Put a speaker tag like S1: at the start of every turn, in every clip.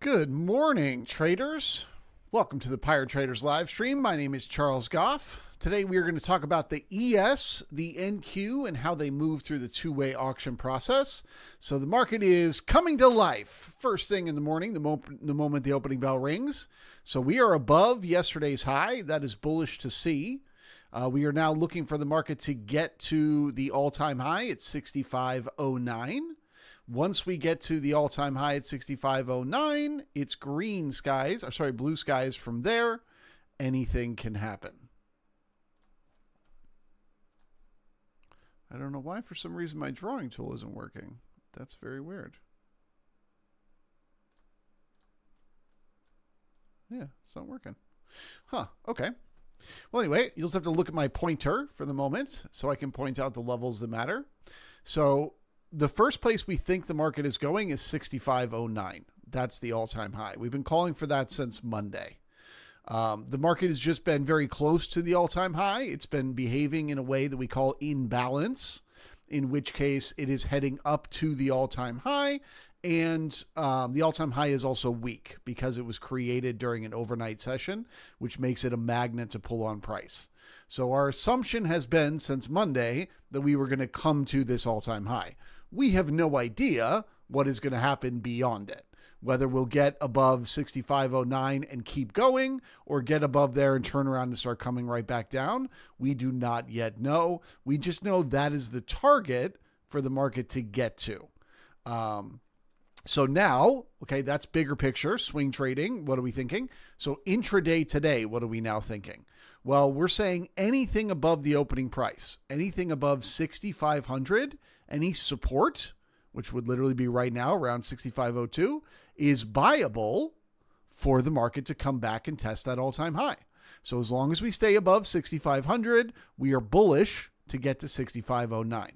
S1: Good morning, traders. Welcome to the Pirate Traders live stream. My name is Charles Goff. Today we are going to talk about the ES, the NQ, and how they move through the two-way auction process. So the market is coming to life first thing in the morning, the moment the opening bell rings. So we are above yesterday's high. That is bullish to see. We are now looking for the market to get to the all-time high at 65.09. Once we get to the all-time high at 65.09, it's blue skies from there. Anything can happen. I don't know why, for some reason, my drawing tool isn't working. That's very weird. Yeah, it's not working. Huh, okay. Well, anyway, you'll just have to look at my pointer for the moment so I can point out the levels that matter. So the first place we think the market is going is 65.09. That's the all-time high. We've been calling for that since Monday. The market has just been very close to the all-time high. It's been behaving in a way that we call imbalance, in which case it is heading up to the all-time high. And the all-time high is also weak because it was created during an overnight session, which makes it a magnet to pull on price. So our assumption has been since Monday that we were going to come to this all-time high. We have no idea what is going to happen beyond it, whether we'll get above 65.09 and keep going or get above there and turn around and start coming right back down. We do not yet know. We just know that is the target for the market to get to. So now, okay, that's bigger picture, swing trading. What are we thinking? So intraday today, what are we now thinking? Well, we're saying anything above the opening price, anything above 6,500, any support, which would literally be right now around 65.02, is buyable for the market to come back and test that all-time high. So as long as we stay above 6,500, we are bullish to get to 65.09.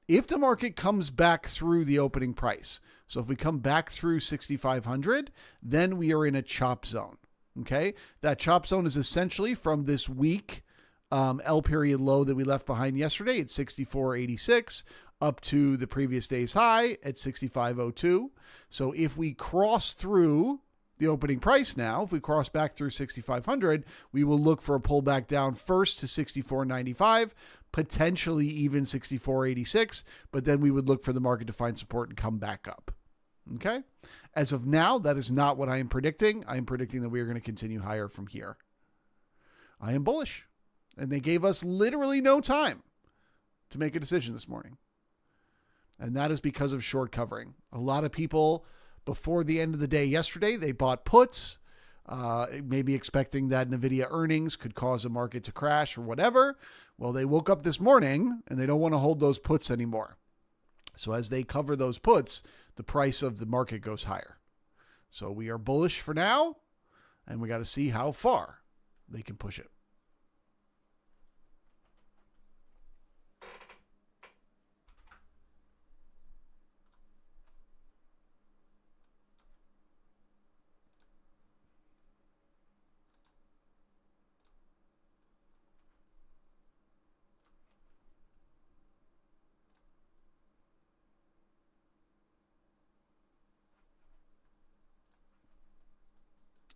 S1: If the market comes back through the opening price, so if we come back through 6,500, then we are in a chop zone. Okay, that chop zone is essentially from this weak L period low that we left behind yesterday at 64.86 up to the previous day's high at 65.02. So if we cross through the opening price now, if we cross back through 6,500, we will look for a pullback down first to 64.95, potentially even 64.86, but then we would look for the market to find support and come back up. Okay. As of now, that is not what I am predicting. I am predicting that we are going to continue higher from here. I am bullish. And they gave us literally no time to make a decision this morning. And that is because of short covering. A lot of people before the end of the day yesterday, they bought puts, maybe expecting that NVIDIA earnings could cause a market to crash or whatever. Well, they woke up this morning and they don't want to hold those puts anymore. So as they cover those puts, the price of the market goes higher. So we are bullish for now, and we got to see how far they can push it.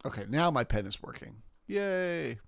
S1: Okay, now my pen is working. Yay.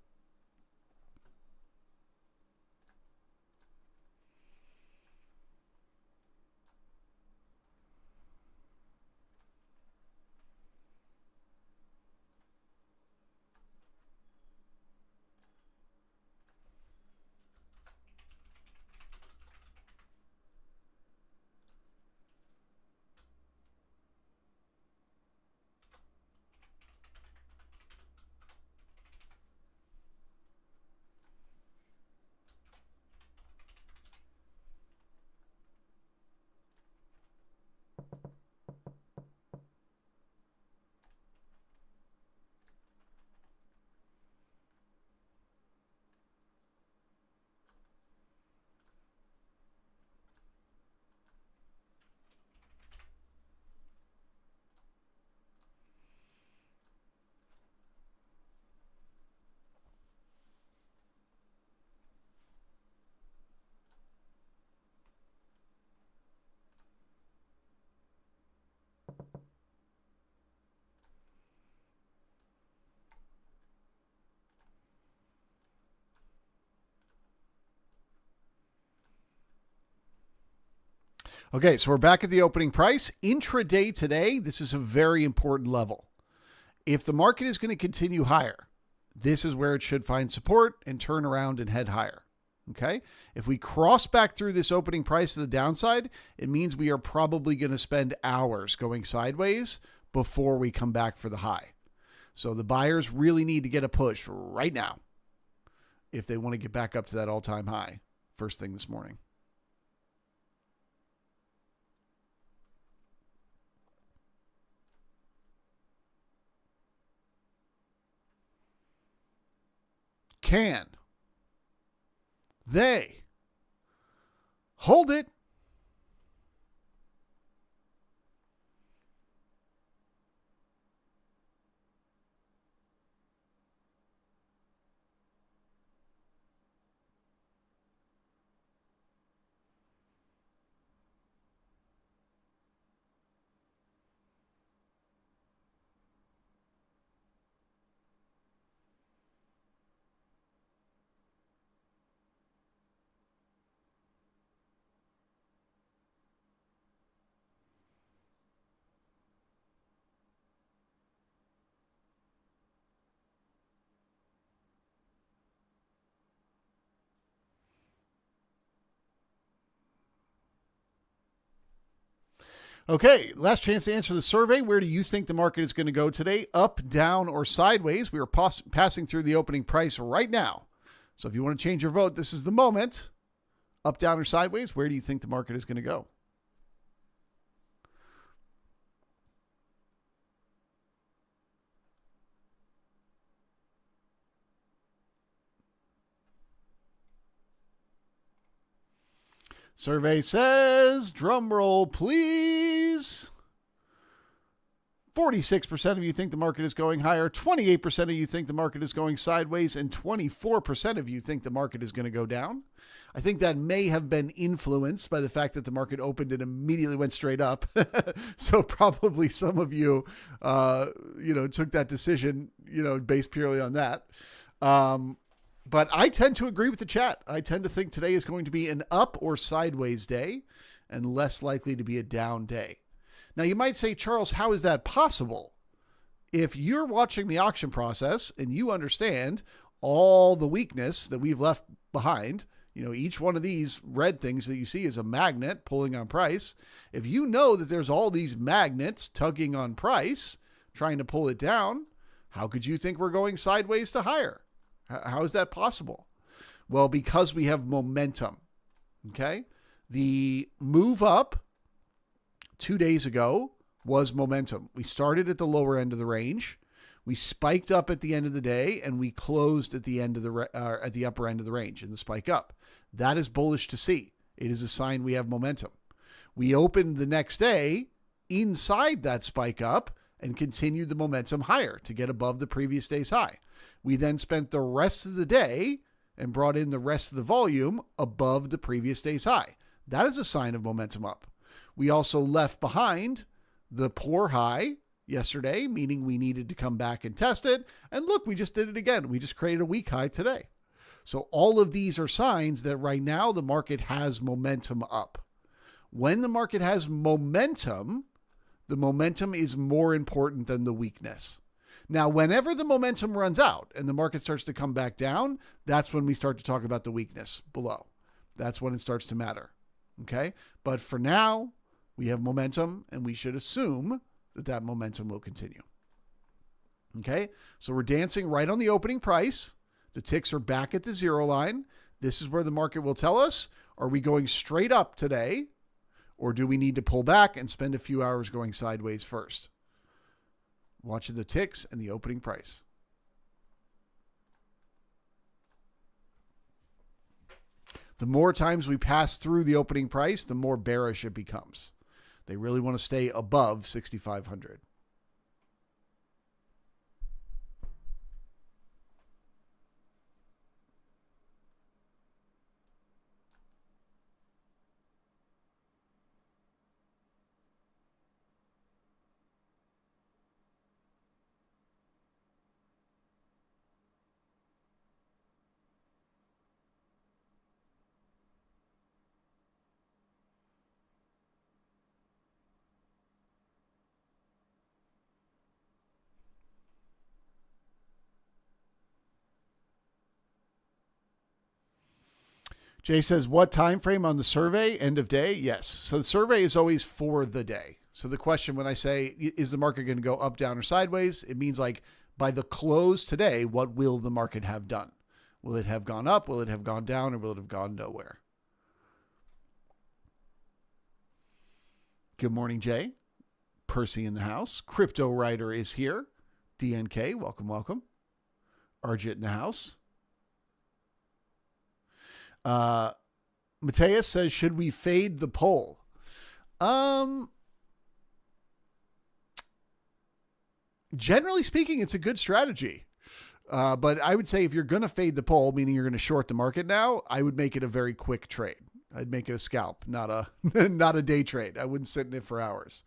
S1: Okay, so we're back at the opening price. Intraday today, this is a very important level. If the market is going to continue higher, this is where it should find support and turn around and head higher. Okay. If we cross back through this opening price to the downside, it means we are probably going to spend hours going sideways before we come back for the high. So the buyers really need to get a push right now if they want to get back up to that all-time high first thing this morning. Can they hold it? Okay, last chance to answer the survey. Where do you think the market is going to go today? Up, down, or sideways? We are passing through the opening price right now. So if you want to change your vote, this is the moment. Up, down, or sideways? Where do you think the market is going to go? Survey says, drum roll, please. 46% of you think the market is going higher, 28% of you think the market is going sideways, and 24% of you think the market is going to go down. I think that may have been influenced by the fact that the market opened and immediately went straight up. So probably some of you, took that decision, based purely on that. But I tend to agree with the chat. I tend to think today is going to be an up or sideways day and less likely to be a down day. Now, you might say, Charles, how is that possible? If you're watching the auction process and you understand all the weakness that we've left behind, each one of these red things that you see is a magnet pulling on price. If you know that there's all these magnets tugging on price, trying to pull it down, how could you think we're going sideways to higher? How is that possible? Well, because we have momentum. Okay. The move up 2 days ago was momentum. We started at the lower end of the range. We spiked up at the end of the day and we closed at the end of at the upper end of the range in the spike up. That is bullish to see. It is a sign we have momentum. We opened the next day inside that spike up and continued the momentum higher to get above the previous day's high. We then spent the rest of the day and brought in the rest of the volume above the previous day's high. That is a sign of momentum up. We also left behind the poor high yesterday, meaning we needed to come back and test it. And look, we just did it again. We just created a weak high today. So all of these are signs that right now the market has momentum up. When the market has momentum, the momentum is more important than the weakness. Now, whenever the momentum runs out and the market starts to come back down, that's when we start to talk about the weakness below. That's when it starts to matter. Okay. But for now, we have momentum and we should assume that that momentum will continue. Okay. So we're dancing right on the opening price. The ticks are back at the zero line. This is where the market will tell us, are we going straight up today or do we need to pull back and spend a few hours going sideways first? Watching the ticks and the opening price. The more times we pass through the opening price, the more bearish it becomes. They really want to stay above 6,500. Jay says, what time frame on the survey? End of day? Yes. So the survey is always for the day. So the question when I say, is the market going to go up, down, or sideways? It means like by the close today, what will the market have done? Will it have gone up? Will it have gone down? Or will it have gone nowhere? Good morning, Jay. Percy in the house. Crypto Writer is here. DNK, welcome, welcome. Arjit in the house. Mateus says, should we fade the poll? Generally speaking, it's a good strategy. But I would say if you're going to fade the poll, meaning you're going to short the market now, I would make it a very quick trade. I'd make it a scalp, not a not a day trade. I wouldn't sit in it for hours.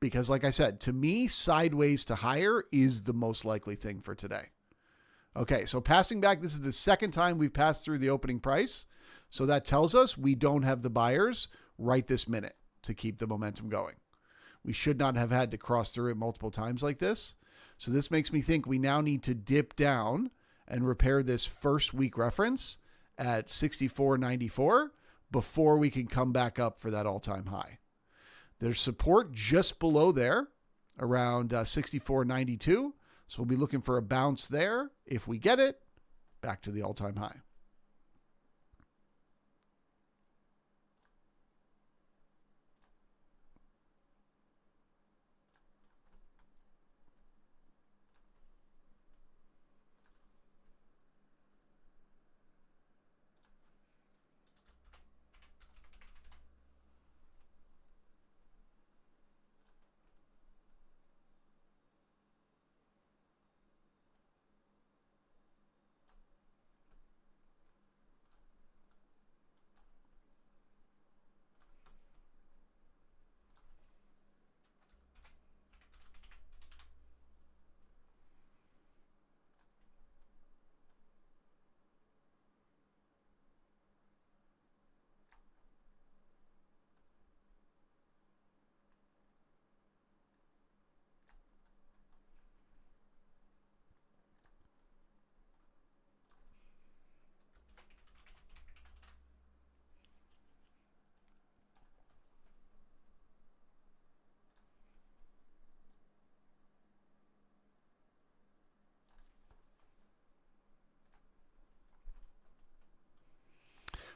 S1: Because like I said, to me, sideways to higher is the most likely thing for today. Okay, so passing back, this is the second time we've passed through the opening price. So that tells us we don't have the buyers right this minute to keep the momentum going. We should not have had to cross through it multiple times like this. So this makes me think we now need to dip down and repair this first week reference at 64.94 before we can come back up for that all-time high. There's support just below there around 64.92. So we'll be looking for a bounce there. If we get it, back to the all-time high.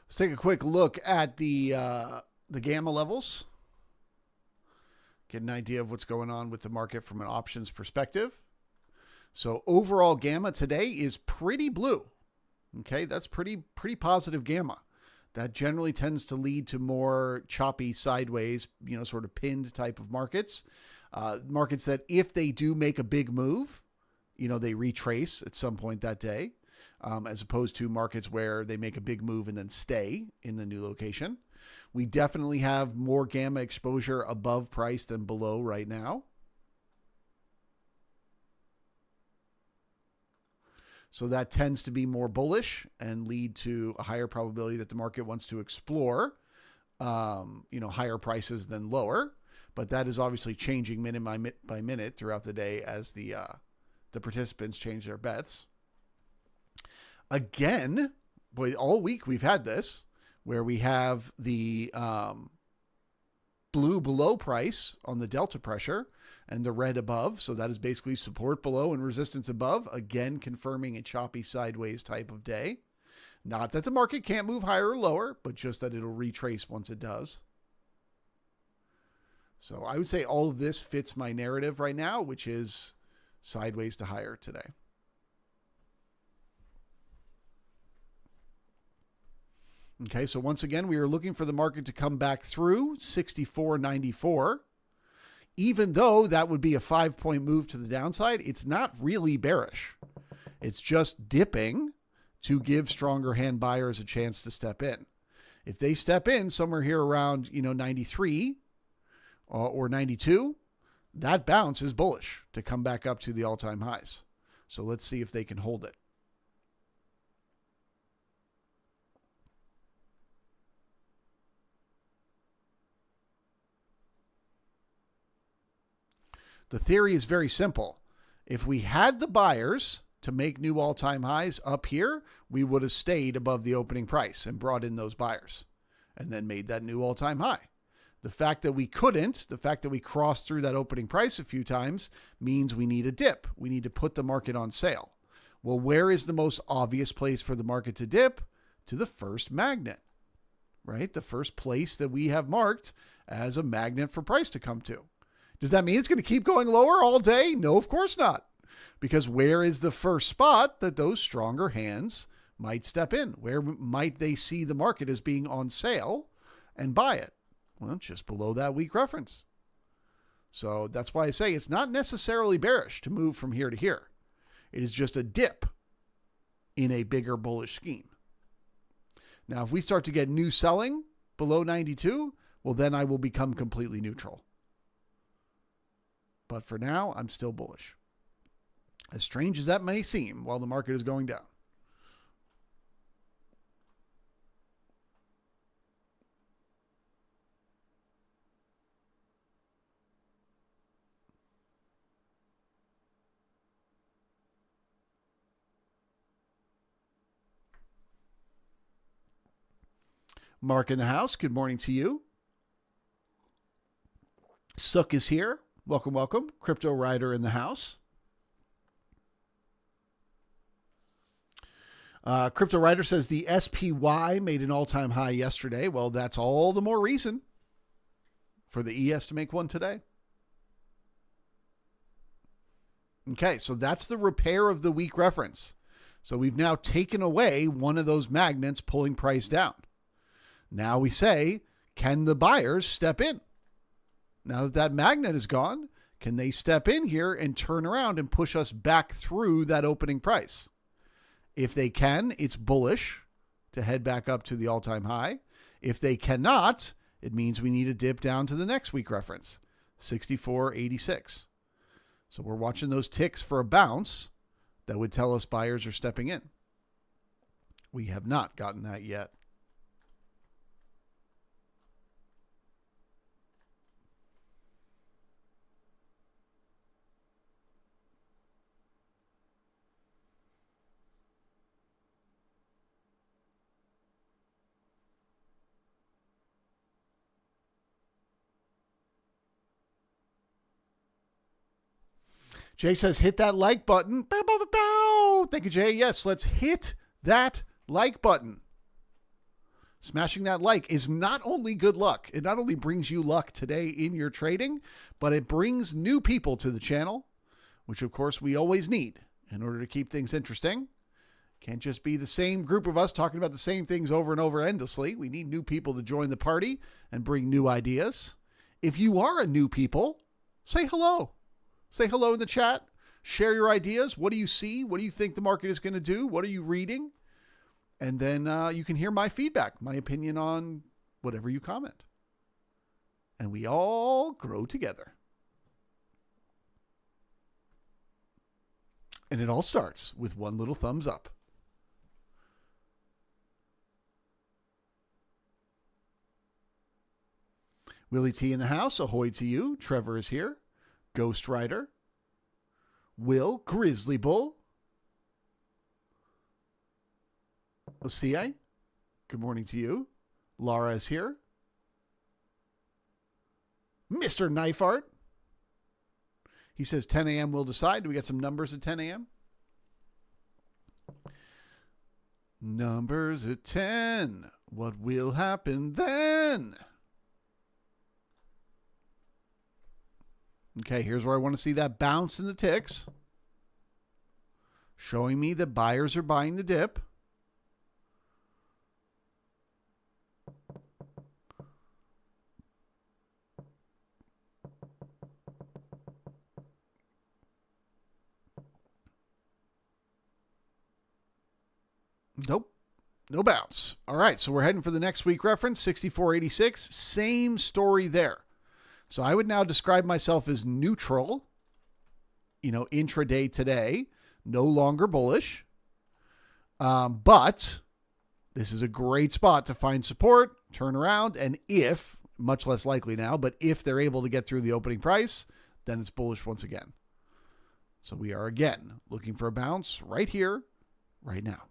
S1: Let's take a quick look at the gamma levels. Get an idea of what's going on with the market from an options perspective. So overall gamma today is pretty blue. Okay, that's pretty positive gamma. That generally tends to lead to more choppy sideways, sort of pinned type of markets. Markets that if they do make a big move, they retrace at some point that day. As opposed to markets where they make a big move and then stay in the new location. We definitely have more gamma exposure above price than below right now. So that tends to be more bullish and lead to a higher probability that the market wants to explore, higher prices than lower. But that is obviously changing minute by minute throughout the day as the participants change their bets. Again, boy, all week we've had this where we have the blue below price on the delta pressure and the red above. So that is basically support below and resistance above. Again, confirming a choppy sideways type of day. Not that the market can't move higher or lower, but just that it'll retrace once it does. So I would say all of this fits my narrative right now, which is sideways to higher today. Okay, so once again, we are looking for the market to come back through 64.94. Even though that would be a 5-point move to the downside, it's not really bearish. It's just dipping to give stronger hand buyers a chance to step in. If they step in somewhere here around 93 or 92, that bounce is bullish to come back up to the all-time highs. So let's see if they can hold it. The theory is very simple. If we had the buyers to make new all-time highs up here, we would have stayed above the opening price and brought in those buyers and then made that new all-time high. The fact that we couldn't, the fact that we crossed through that opening price a few times means we need a dip. We need to put the market on sale. Well, where is the most obvious place for the market to dip? To the first magnet, right? The first place that we have marked as a magnet for price to come to. Does that mean it's going to keep going lower all day? No, of course not. Because where is the first spot that those stronger hands might step in? Where might they see the market as being on sale and buy it? Well, just below that weak reference. So that's why I say it's not necessarily bearish to move from here to here. It is just a dip in a bigger bullish scheme. Now, if we start to get new selling below 92, well, then I will become completely neutral. But for now, I'm still bullish. As strange as that may seem while the market is going down. Mark in the house, good morning to you. Sook is here. Welcome, welcome. Crypto Rider in the house. Crypto Rider says the SPY made an all-time high yesterday. Well, that's all the more reason for the ES to make one today. Okay, so that's the repair of the weak reference. So we've now taken away one of those magnets pulling price down. Now we say, can the buyers step in? Now that that magnet is gone, can they step in here and turn around and push us back through that opening price? If they can, it's bullish to head back up to the all-time high. If they cannot, it means we need to dip down to the next week reference, 64.86. So we're watching those ticks for a bounce that would tell us buyers are stepping in. We have not gotten that yet. Jay says, hit that like button. Bow, bow, bow, bow. Thank you, Jay. Yes, let's hit that like button. Smashing that like is not only good luck. It not only brings you luck today in your trading, but it brings new people to the channel, which of course we always need in order to keep things interesting. Can't just be the same group of us talking about the same things over and over endlessly. We need new people to join the party and bring new ideas. If you are a new people, say hello. Say hello in the chat. Share your ideas. What do you see? What do you think the market is going to do? What are you reading? And then you can hear my feedback, my opinion on whatever you comment. And we all grow together. And it all starts with one little thumbs up. Willie T in the house. Ahoy to you. Trevor is here. Ghost Rider, Will, Grizzly Bull, Osei, good morning to you. Laura is here. Mr. Knife Art, he says 10 a.m. we'll decide. Do we get some numbers at 10 a.m.? Numbers at 10. What will happen then? Okay, here's where I want to see that bounce in the ticks. Showing me that buyers are buying the dip. Nope. No bounce. All right, so we're heading for the next week reference, 64.86. Same story there. So I would now describe myself as neutral, intraday today, no longer bullish. But this is a great spot to find support, turn around, and if, much less likely now, but if they're able to get through the opening price, then it's bullish once again. So we are again looking for a bounce right here, right now.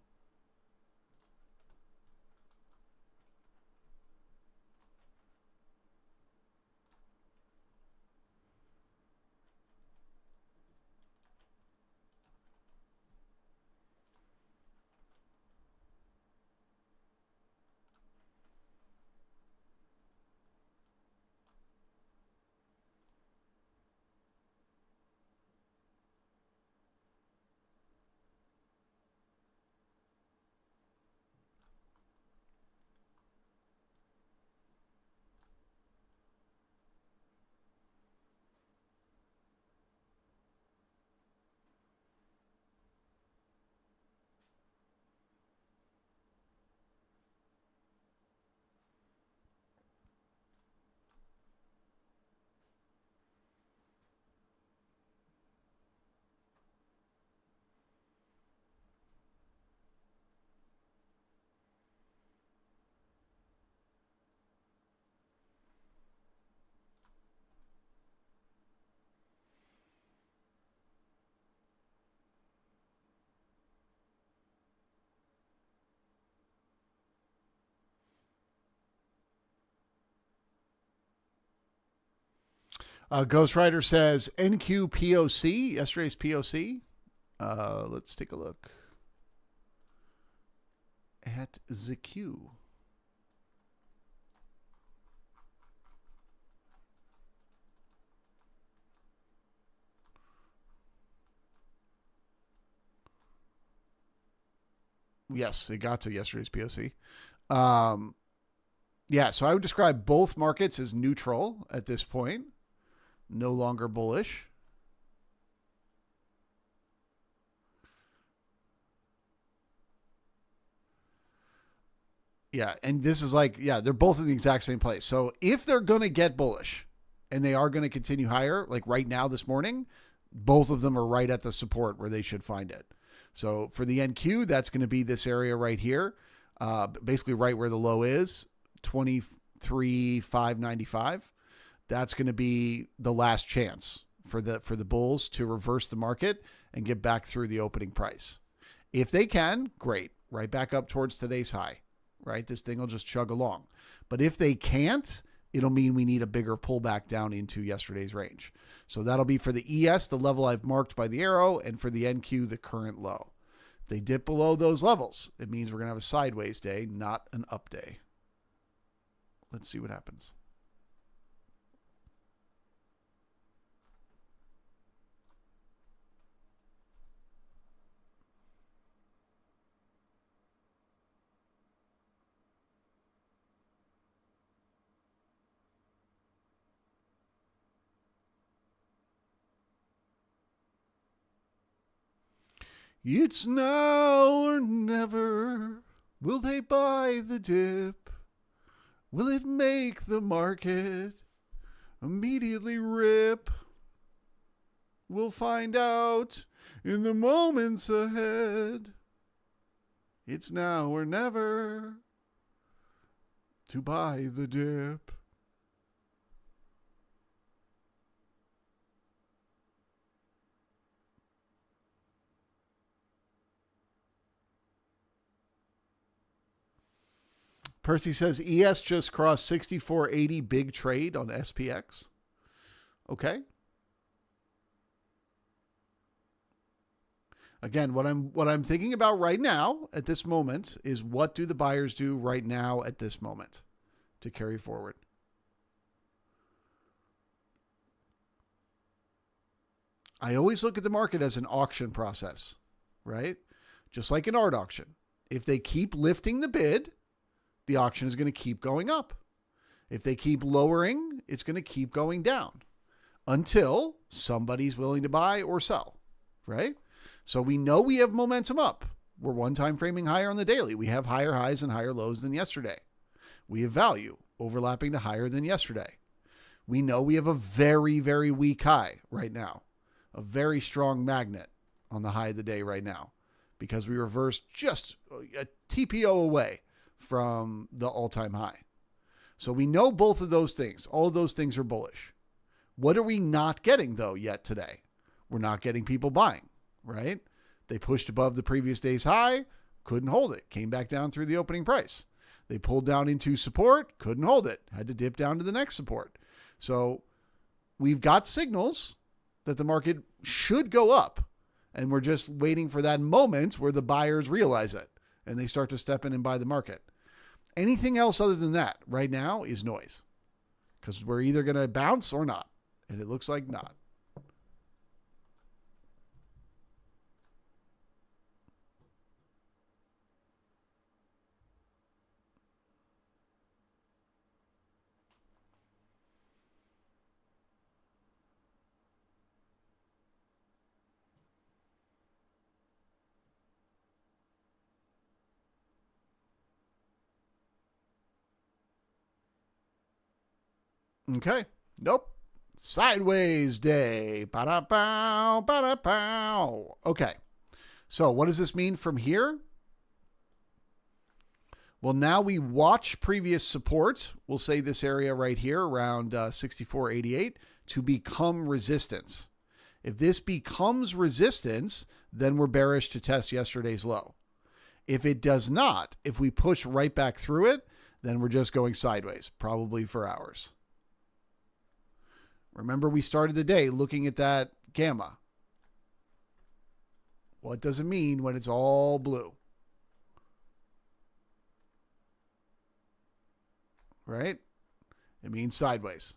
S1: Ghost Rider says NQPOC, yesterday's POC. Let's take a look at the Q. Yes, it got to yesterday's POC. Yeah, so I would describe both markets as neutral at this point. No longer bullish. Yeah, and this is like, yeah, they're both in the exact same place. So if they're going to get bullish and they are going to continue higher, like right now this morning, both of them are right at the support where they should find it. So for the NQ, that's going to be this area right here, basically right where the low is, 23,595. That's going to be the last chance for the bulls to reverse the market and get back through the opening price. If they can, great, right back up towards today's high, right? This thing will just chug along. But if they can't, it'll mean we need a bigger pullback down into yesterday's range. So that'll be for the ES, the level I've marked by the arrow, and for the NQ, the current low. If they dip below those levels, it means we're going to have a sideways day, not an up day. Let's see what happens. It's now or never. Will they buy the dip? Will it make the market immediately rip? We'll find out in the moments ahead. It's now or never to buy the dip. Percy says ES just crossed 6480 big trade on SPX. Okay. Again, what I'm thinking about right now at this moment is what do the buyers do right now at this moment to carry forward? I always look at the market as an auction process, right? Just like an art auction. If they keep lifting the bid, the auction is going to keep going up. If they keep lowering, it's going to keep going down until somebody's willing to buy or sell, right? So we know we have momentum up. We're one time framing higher on the daily. We have higher highs and higher lows than yesterday. We have value overlapping to higher than yesterday. We know we have a very, very weak high right now, a very strong magnet on the high of the day right now because we reversed just a TPO away from the all-time high. So we know both of those things. All of those things are bullish. What are we not getting, though, yet today? We're not getting people buying, right? They pushed above the previous day's high, couldn't hold it, came back down through the opening price. They pulled down into support, couldn't hold it, had to dip down to the next support. So we've got signals that the market should go up, and we're just waiting for that moment where the buyers realize it and they start to step in and buy the market. Anything else other than that right now is noise, because we're either going to bounce or not, and it looks like not. Okay. Nope. Sideways day. Ba-da-pow, ba-da-pow. Okay. So what does this mean from here? Well, now we watch previous support. We'll say this area right here around 64.88 to become resistance. If this becomes resistance, then we're bearish to test yesterday's low. If it does not, if we push right back through it, then we're just going sideways, probably for hours. Remember, we started the day looking at that gamma. What does it mean when it's all blue? Right? It means sideways.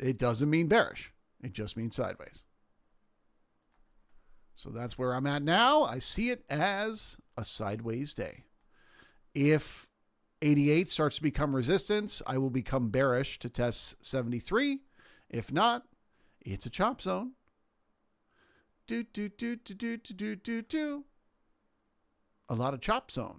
S1: It doesn't mean bearish. It just means sideways. So that's where I'm at now. I see it as a sideways day. If 88 starts to become resistance, I will become bearish to test 73. If not, it's a chop zone. A lot of chop zone.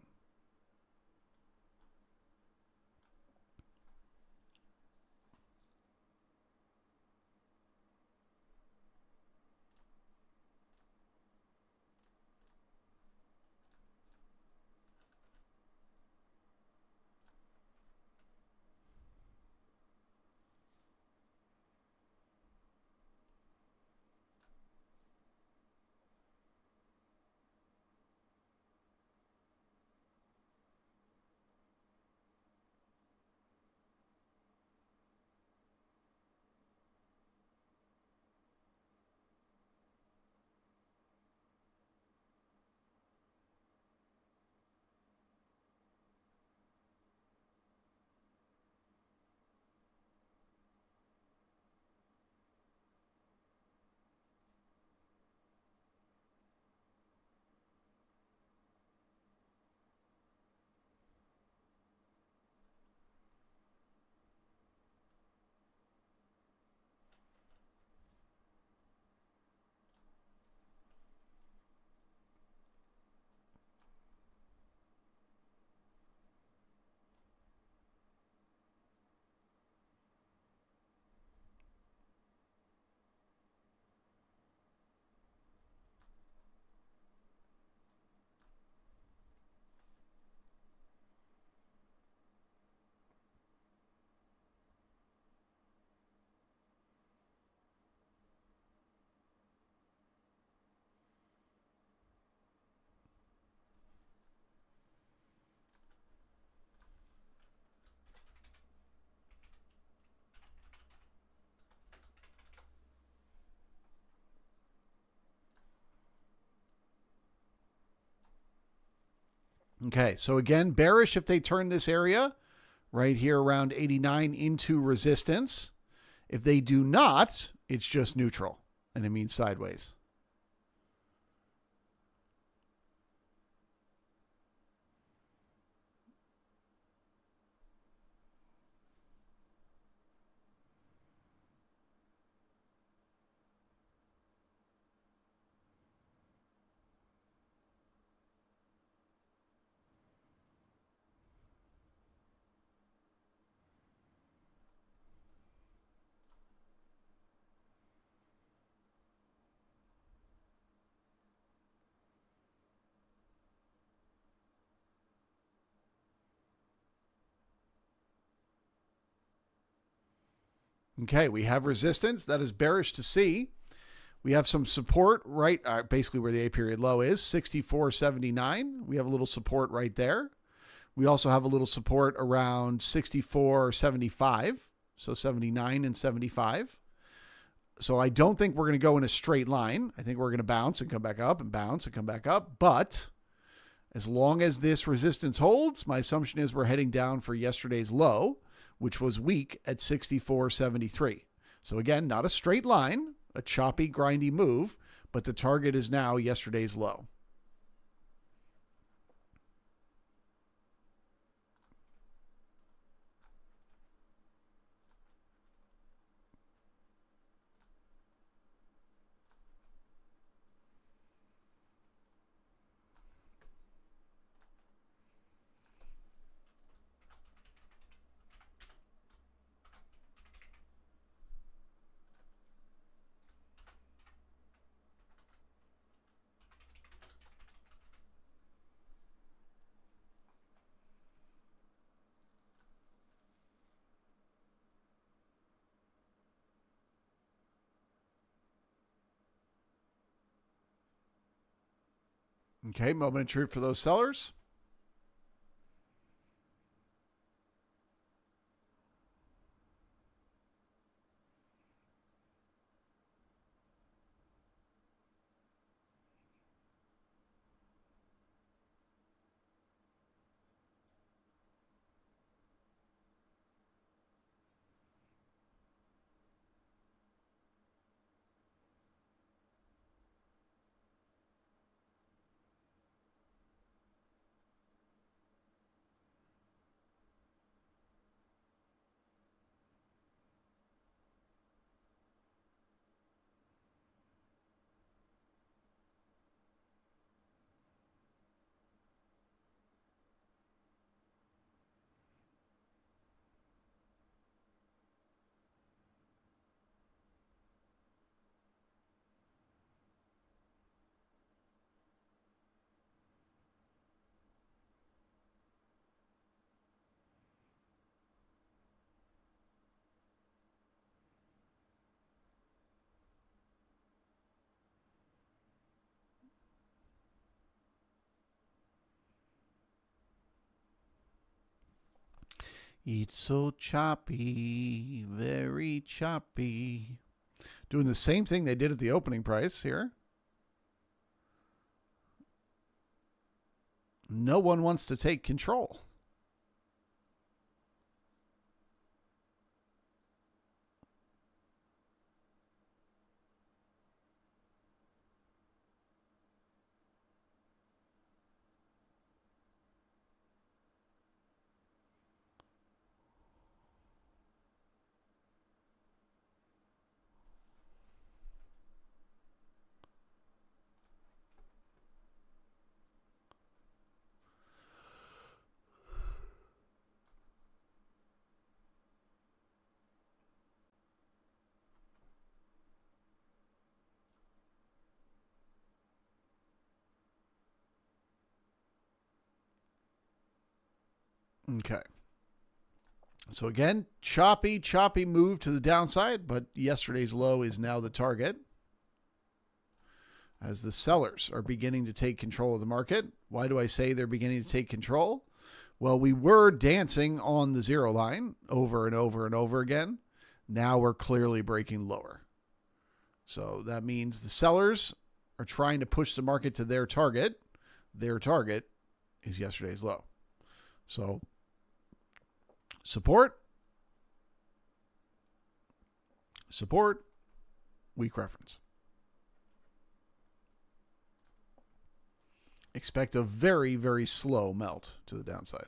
S1: Okay, so again, bearish if they turn this area right here around 89 into resistance. If they do not, it's just neutral, and it means sideways. Okay, we have resistance. That is bearish to see. We have some support right, basically where the A period low is, 64.79. We have a little support right there. We also have a little support around 64.75, so 79 and 75. So I don't think we're going to go in a straight line. I think we're going to bounce and come back up and bounce and come back up. But as long as this resistance holds, my assumption is we're heading down for yesterday's low, which was weak at 64.73. So again, not a straight line, a choppy, grindy move, but the target is now yesterday's low. Okay, moment of truth for those sellers. It's so choppy, very choppy. Doing the same thing they did at the opening price here. No one wants to take control. Okay. So again, choppy move to the downside, but yesterday's low is now the target as the sellers are beginning to take control of the market. Why do I say they're beginning to take control? Well, we were dancing on the zero line over and over and over again. Now we're clearly breaking lower. So that means the sellers are trying to push the market to their target. Their target is yesterday's low. So support, weak reference. Expect a very, very slow melt to the downside.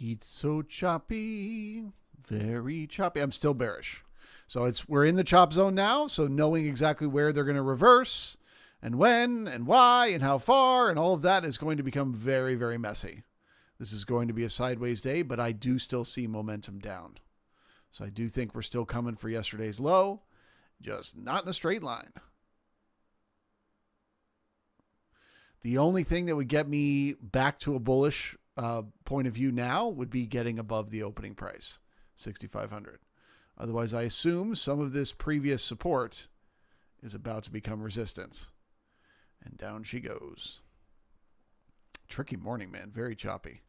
S1: It's so choppy, very choppy. I'm still bearish. So we're in the chop zone now. So knowing exactly where they're going to reverse and when and why and how far and all of that is going to become very, very messy. This is going to be a sideways day, but I do still see momentum down. So I do think we're still coming for yesterday's low, just not in a straight line. The only thing that would get me back to a bullish point of view now would be getting above the opening price, 6,500. Otherwise, I assume some of this previous support is about to become resistance. And down she goes. Tricky morning, man. Very choppy.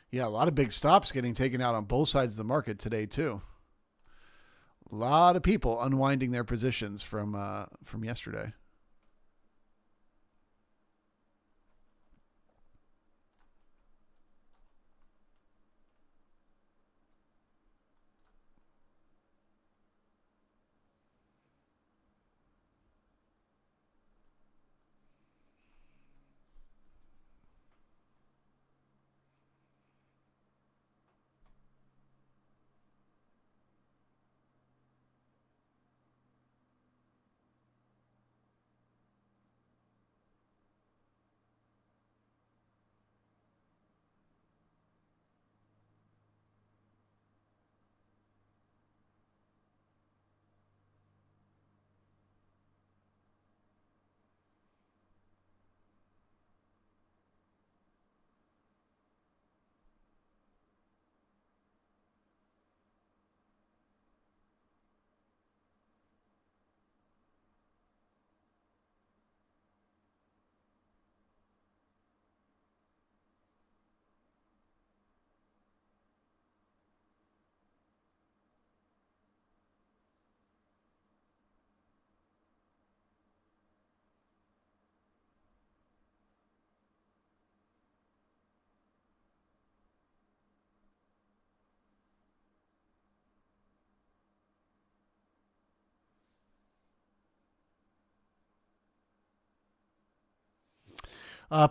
S1: Yeah, a lot of big stops getting taken out on both sides of the market today, too. A lot of people unwinding their positions from yesterday.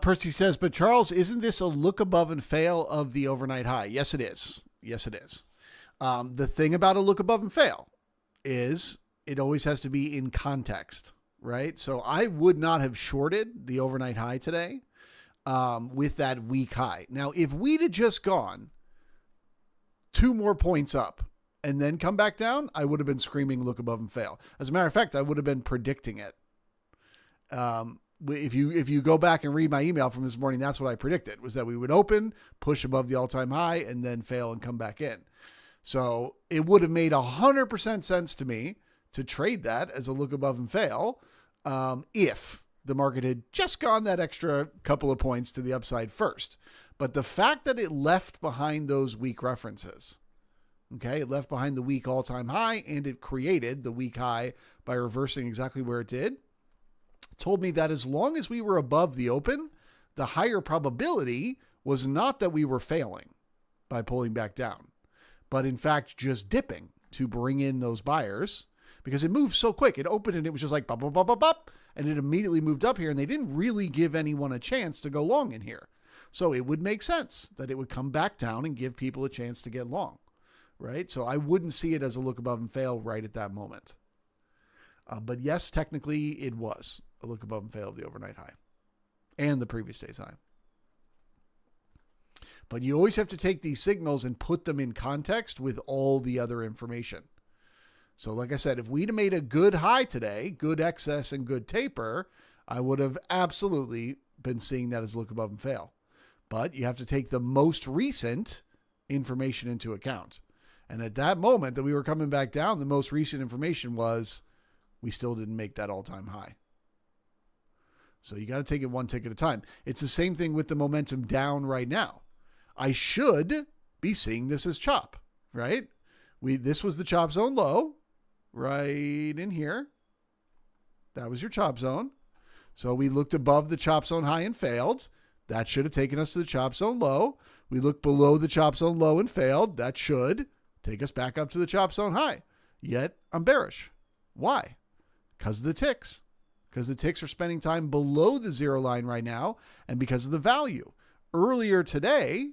S1: Percy says, but Charles, isn't this a look above and fail of the overnight high? Yes, it is. Yes, it is. The thing about a look above and fail is it always has to be in context, right? So I would not have shorted the overnight high today with that weak high. Now, if we'd have just gone 2 more points up and then come back down, I would have been screaming look above and fail. As a matter of fact, I would have been predicting it. If you go back and read my email from this morning, that's what I predicted, was that we would open, push above the all-time high, and then fail and come back in. So it would have made 100% sense to me to trade that as a look above and fail if the market had just gone that extra couple of points to the upside first. But the fact that it left behind those weak references Okay, it left behind the week all-time high, and it created the week high by reversing exactly where it did. It told me that as long as we were above the open, the higher probability was not that we were failing by pulling back down, but in fact just dipping to bring in those buyers, because it moved so quick. It opened and it was just like bop, bop, bop, bop, bop, and it immediately moved up here, and they didn't really give anyone a chance to go long in here. So it would make sense that it would come back down and give people a chance to get long. Right? So I wouldn't see it as a look above and fail right at that moment. But yes, technically it was a look above and fail of the overnight high and the previous day's high. But you always have to take these signals and put them in context with all the other information. So like I said, if we'd have made a good high today, good excess and good taper, I would have absolutely been seeing that as a look above and fail. But you have to take the most recent information into account. And at that moment that we were coming back down, the most recent information was we still didn't make that all-time high. So you got to take it one tick at a time. It's the same thing with the momentum down right now. I should be seeing this as chop, right? This was the chop zone low right in here. That was your chop zone. So we looked above the chop zone high and failed. That should have taken us to the chop zone low. We looked below the chop zone low and failed. That should take us back up to the chop zone high. Yet I'm bearish. Why? Because of the ticks. Because the ticks are spending time below the zero line right now, and because of the value. Earlier today,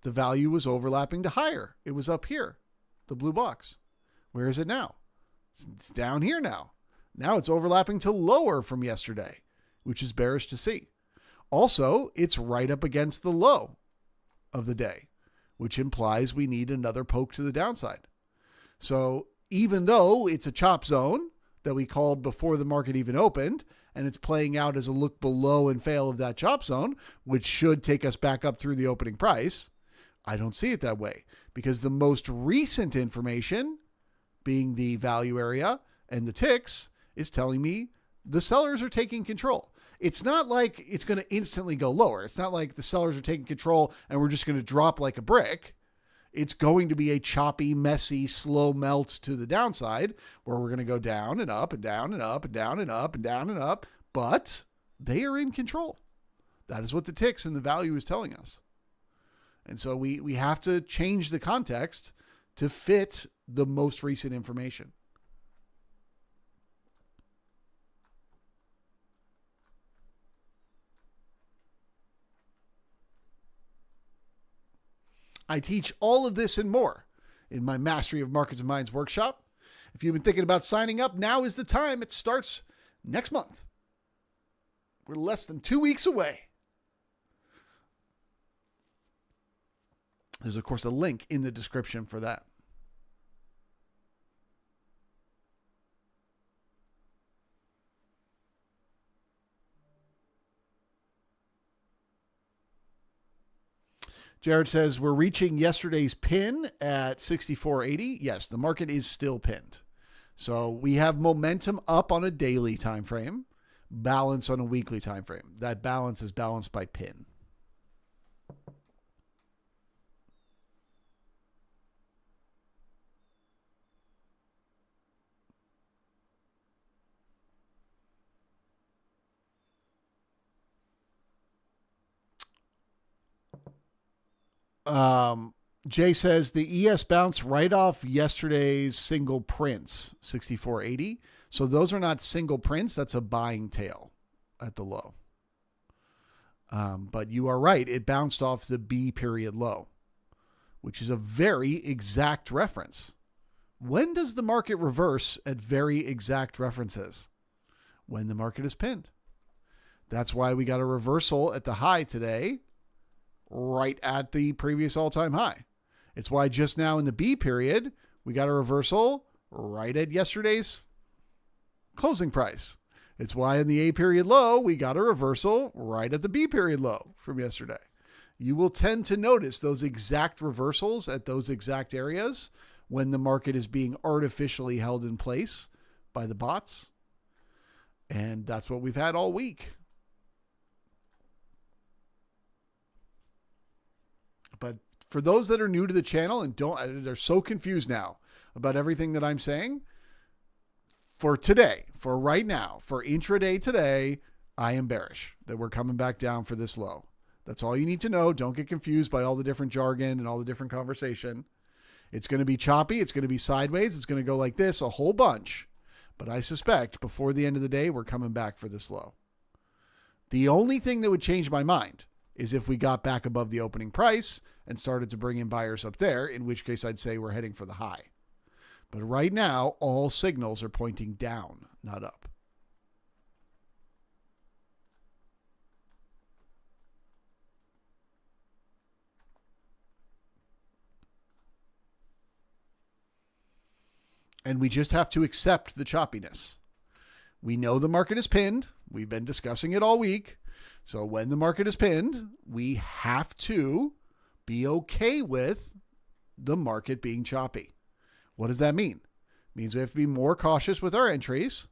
S1: the value was overlapping to higher. It was up here, the blue box. Where is it now? It's down here now. Now it's overlapping to lower from yesterday, which is bearish to see. Also, it's right up against the low of the day, which implies we need another poke to the downside. So even though it's a chop zone that we called before the market even opened, and it's playing out as a look below and fail of that chop zone, which should take us back up through the opening price, I don't see it that way, because the most recent information, being the value area and the ticks, is telling me the sellers are taking control. It's not like it's going to instantly go lower. It's not like the sellers are taking control and we're just going to drop like a brick. It's going to be a choppy, messy, slow melt to the downside where we're going to go down and up and down and up and down and up and down and up. But they are in control. That is what the ticks and the value is telling us. And so we have to change the context to fit the most recent information. I teach all of this and more in my Mastery of Markets and Minds workshop. If you've been thinking about signing up, now is the time. It starts next month. We're less than 2 weeks away. There's, of course, a link in the description for that. Jared says, we're reaching yesterday's pin at 64.80. Yes, the market is still pinned. So we have momentum up on a daily time frame, balance on a weekly time frame. That balance is balanced by pin. Jay says the ES bounced right off yesterday's single prints, 64.80. So those are not single prints. That's a buying tail at the low. But you are right. It bounced off the B period low, which is a very exact reference. When does the market reverse at very exact references? When the market is pinned. That's why we got a reversal at the high today, right at the previous all-time high. It's why just now in the B period, we got a reversal right at yesterday's closing price. It's why in the A period low, we got a reversal right at the B period low from yesterday. You will tend to notice those exact reversals at those exact areas when the market is being artificially held in place by the bots. And that's what we've had all week. But for those that are new to the channel and they're so confused now about everything that I'm saying, for today, for right now, for intraday today, I am bearish that we're coming back down for this low. That's all you need to know. Don't get confused by all the different jargon and all the different conversation. It's going to be choppy. It's going to be sideways. It's going to go like this a whole bunch. But I suspect before the end of the day, we're coming back for this low. The only thing that would change my mind is if we got back above the opening price and started to bring in buyers up there, in which case I'd say we're heading for the high. But right now, all signals are pointing down, not up. And we just have to accept the choppiness. We know the market is pinned. We've been discussing it all week. So when the market is pinned, we have to be okay with the market being choppy. What does that mean? It means we have to be more cautious with our entries,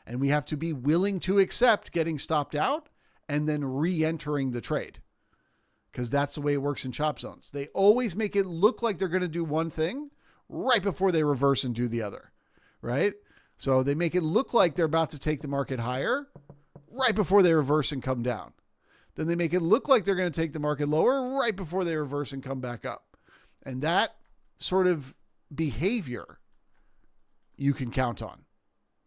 S1: and we have to be willing to accept getting stopped out and then re-entering the trade, because that's the way it works in chop zones. They always make it look like they're going to do one thing right before they reverse and do the other, right? So they make it look like they're about to take the market higher right before they reverse and come down. Then they make it look like they're going to take the market lower right before they reverse and come back up. And that sort of behavior you can count on.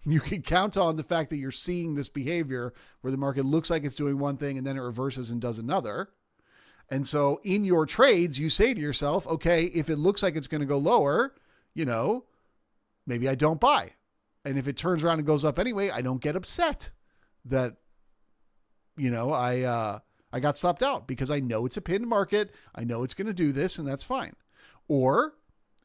S1: You can count on the fact that you're seeing this behavior where the market looks like it's doing one thing and then it reverses and does another. And so in your trades, you say to yourself, okay, if it looks like it's going to go lower, maybe I don't buy. And if it turns around and goes up anyway, I don't get upset that, I got stopped out, because I know it's a pinned market. I know it's going to do this, and that's fine. Or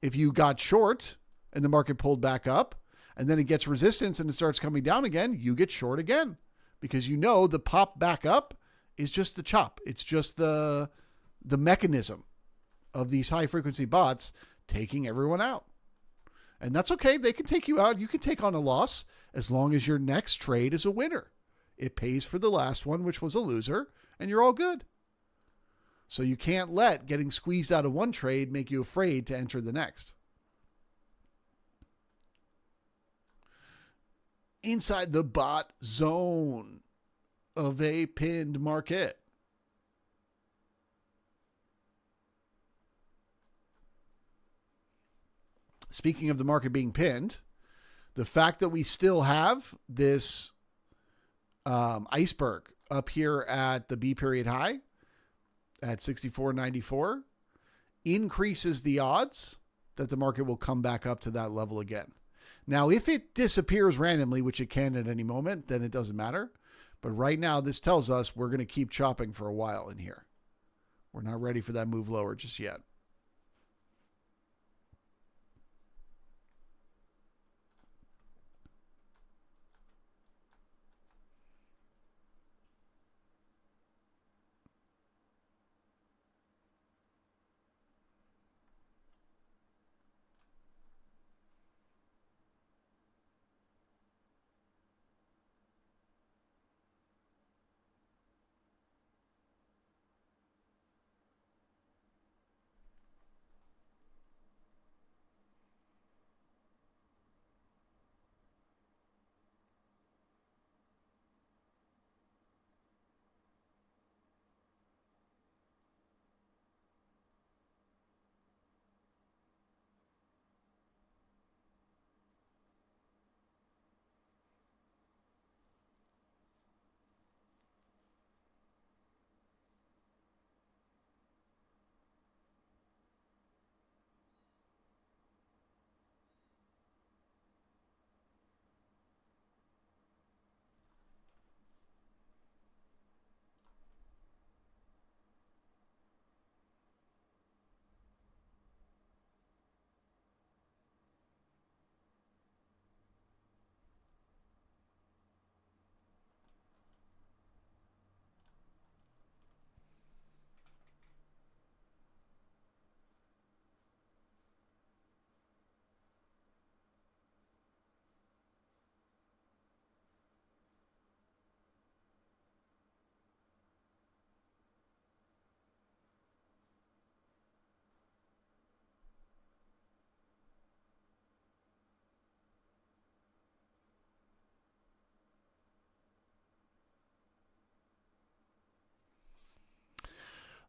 S1: if you got short and the market pulled back up and then it gets resistance and it starts coming down again, you get short again, because the pop back up is just the chop. It's just the mechanism of these high frequency bots taking everyone out. And that's okay. They can take you out. You can take on a loss as long as your next trade is a winner. It pays for the last one, which was a loser, and you're all good. So you can't let getting squeezed out of one trade make you afraid to enter the next. Inside the bot zone of a pinned market. Speaking of the market being pinned, the fact that we still have this iceberg up here at the B period high at 64.94 increases the odds that the market will come back up to that level again. Now, if it disappears randomly, which it can at any moment, then it doesn't matter. But right now, this tells us we're going to keep chopping for a while in here. We're not ready for that move lower just yet.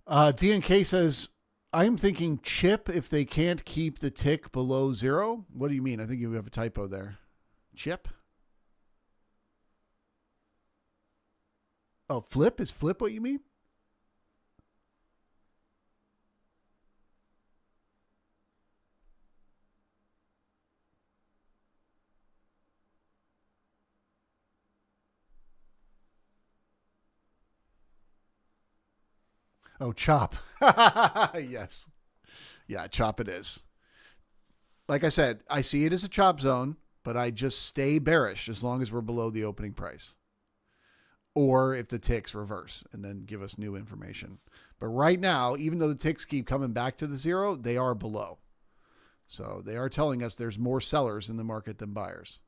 S1: DNK says, I'm thinking chip if they can't keep the tick below 0. What do you mean? I think you have a typo there. Chip? Oh, flip? Is flip what you mean? Oh, chop. Yes. Yeah, chop it is. Like I said, I see it as a chop zone, but I just stay bearish as long as we're below the opening price. Or if the ticks reverse and then give us new information. But right now, even though the ticks keep coming back to the 0, they are below. So they are telling us there's more sellers in the market than buyers.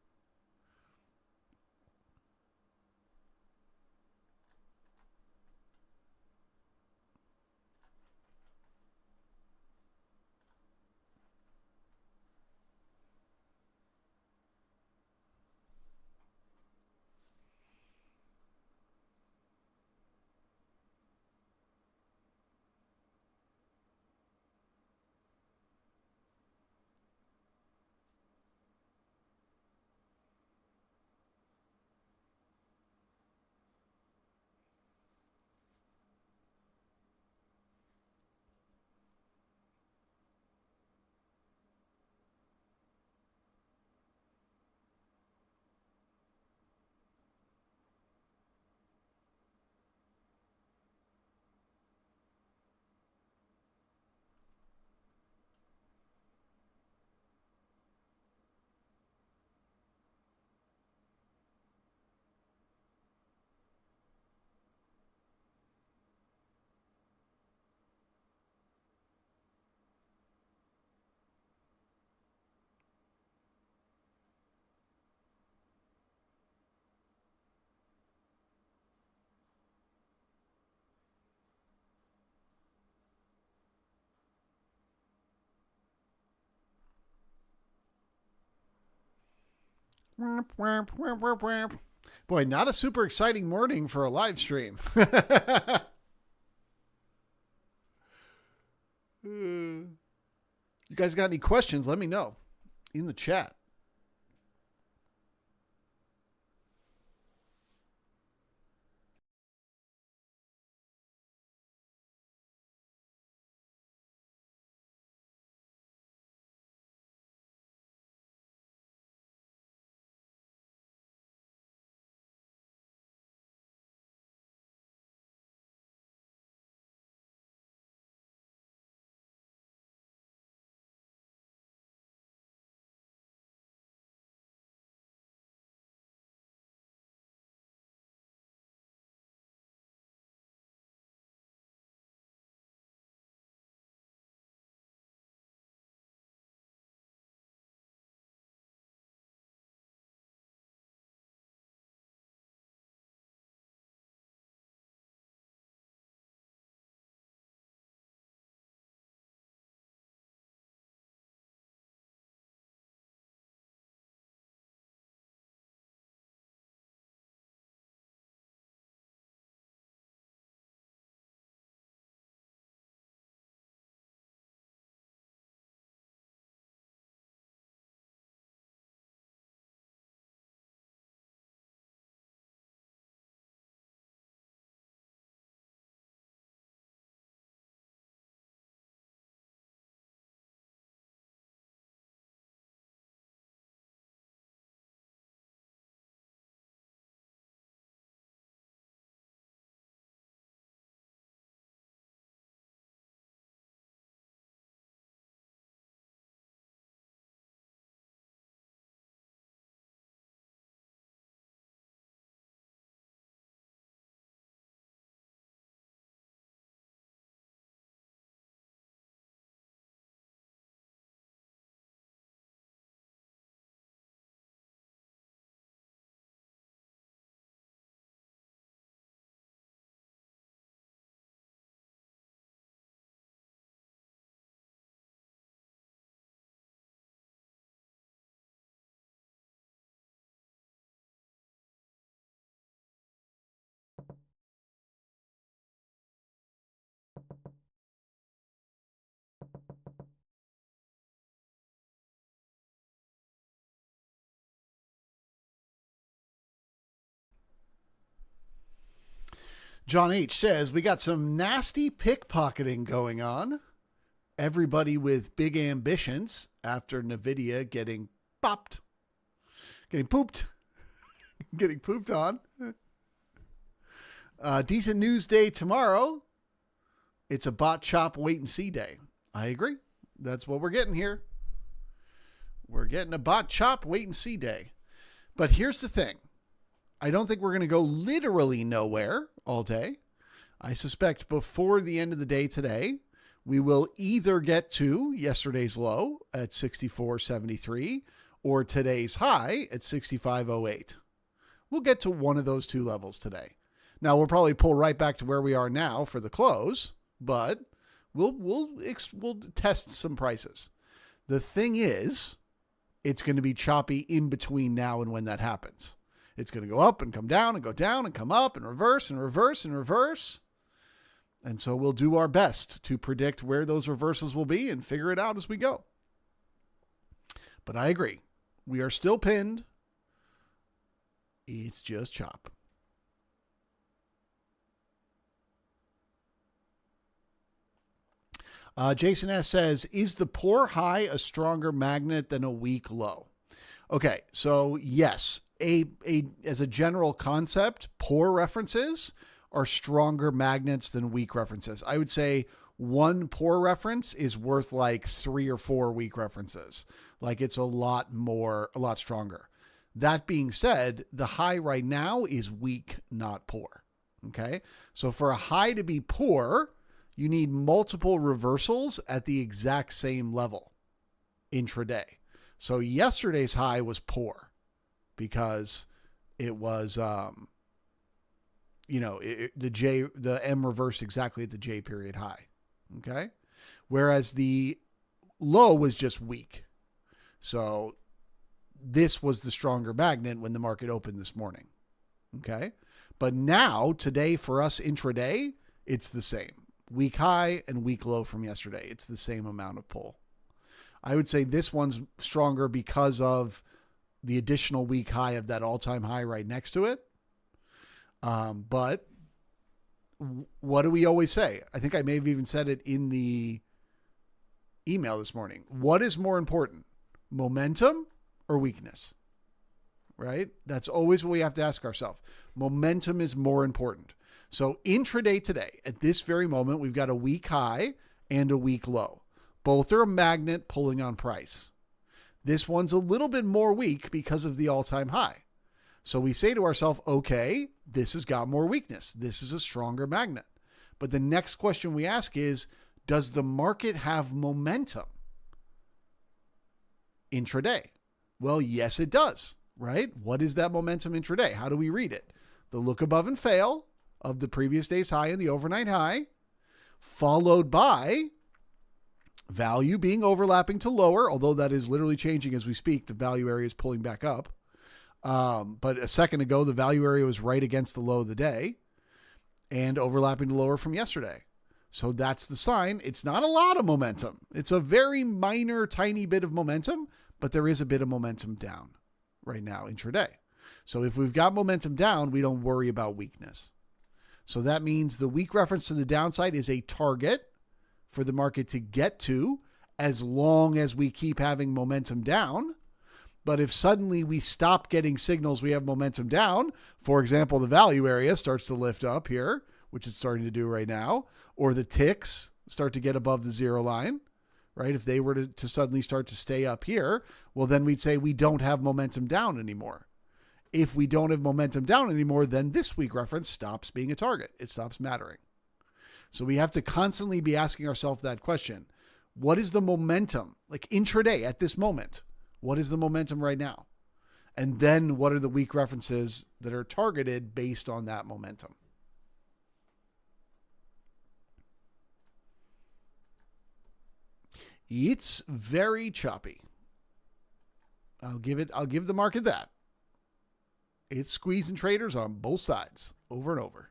S1: Boy, not a super exciting morning for a live stream. You guys got any questions? Let me know in the chat. John H. says, we got some nasty pickpocketing going on. Everybody with big ambitions after NVIDIA getting popped. Getting pooped. Getting pooped on. Decent news day tomorrow. It's a bot chop wait and see day. I agree. That's what we're getting here. We're getting a bot chop wait and see day. But here's the thing. I don't think we're going to go literally nowhere all day. I suspect before the end of the day today, we will either get to yesterday's low at 64.73 or today's high at 65.08. We'll get to one of those two levels today. Now, we'll probably pull right back to where we are now for the close, but we'll test some prices. The thing is, it's going to be choppy in between now and when that happens. It's going to go up and come down and go down and come up and reverse and reverse and reverse. And so we'll do our best to predict where those reversals will be and figure it out as we go. But I agree. We are still pinned. It's just chop. Jason S. says, is the poor high a stronger magnet than a weak low? Okay, so yes, as a general concept, poor references are stronger magnets than weak references. I would say one poor reference is worth like 3 or 4 weak references. Like it's a lot stronger. That being said, the high right now is weak, not poor. Okay, so for a high to be poor, you need multiple reversals at the exact same level intraday. So yesterday's high was poor because it was, the M reversed exactly at the J period high. Okay. Whereas the low was just weak. So this was the stronger magnet when the market opened this morning. Okay. But now today for us intraday, it's the same. Weak high and weak low from yesterday. It's the same amount of pull. I would say this one's stronger because of the additional weak high of that all-time high right next to it. But what do we always say? I think I may have even said it in the email this morning. What is more important, momentum or weakness? Right? That's always what we have to ask ourselves. Momentum is more important. So intraday today, at this very moment, we've got a weak high and a weak low. Both are a magnet pulling on price. This one's a little bit more weak because of the all-time high. So we say to ourselves, okay, this has got more weakness. This is a stronger magnet. But the next question we ask is, does the market have momentum intraday? Well, yes, it does, right? What is that momentum intraday? How do we read it? The look above and fail of the previous day's high and the overnight high, followed by value being overlapping to lower, although that is literally changing as we speak. The value area is pulling back up. But a second ago, the value area was right against the low of the day and overlapping to lower from yesterday. So that's the sign. It's not a lot of momentum. It's a very minor, tiny bit of momentum, but there is a bit of momentum down right now intraday. So if we've got momentum down, we don't worry about weakness. So that means the weak reference to the downside is a target for the market to get to as long as we keep having momentum down. But if suddenly we stop getting signals we have momentum down, for example, the value area starts to lift up here, which it's starting to do right now, or the ticks start to get above the zero line, right? If they were to suddenly start to stay up here, well, then we'd say we don't have momentum down anymore. If we don't have momentum down anymore, then this weak reference stops being a target. It stops mattering. So we have to constantly be asking ourselves that question. What is the momentum? Like intraday at this moment, what is the momentum right now? And then what are the weak references that are targeted based on that momentum? It's very choppy. I'll give the market that. It's squeezing traders on both sides over and over.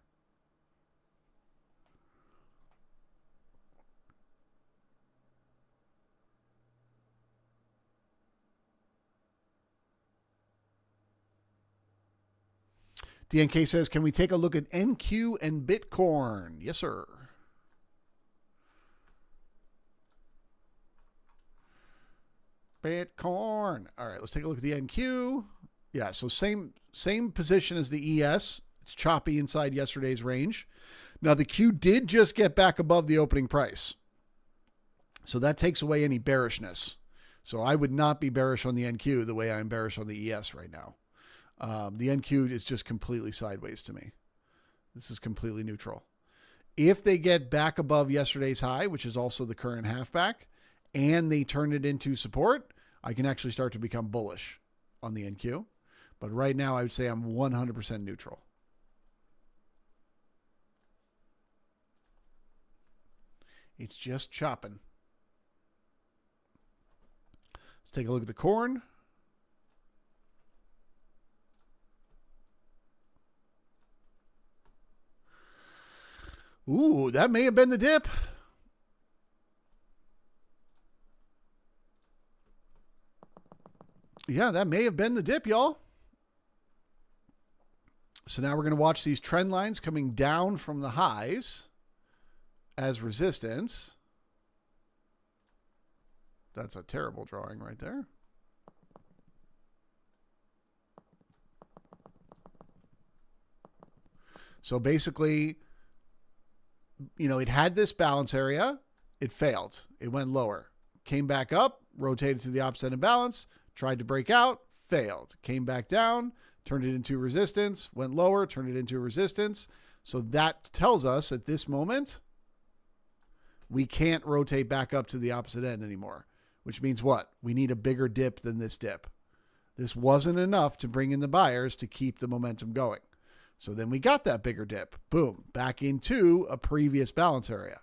S1: DNK says, can we take a look at NQ and Bitcoin? Yes, sir. Bitcoin. All right, let's take a look at the NQ. Yeah, so same position as the ES. It's choppy inside yesterday's range. Now, the Q did just get back above the opening price. So that takes away any bearishness. So I would not be bearish on the NQ the way I'm bearish on the ES right now. The NQ is just completely sideways to me. This is completely neutral. If they get back above yesterday's high, which is also the current halfback, and they turn it into support, I can actually start to become bullish on the NQ. But right now, I would say I'm 100% neutral. It's just chopping. Let's take a look at the corn. Ooh, that may have been the dip. Yeah, that may have been the dip, y'all. So now we're going to watch these trend lines coming down from the highs as resistance. That's a terrible drawing right there. So basically, you know, it had this balance area. It failed. It went lower. Came back up, rotated to the opposite end of balance, tried to break out, failed. Came back down, turned it into resistance, went lower, turned it into resistance. So that tells us at this moment, we can't rotate back up to the opposite end anymore, which means what? We need a bigger dip than this dip. This wasn't enough to bring in the buyers to keep the momentum going. So then we got that bigger dip. Boom, back into a previous balance area.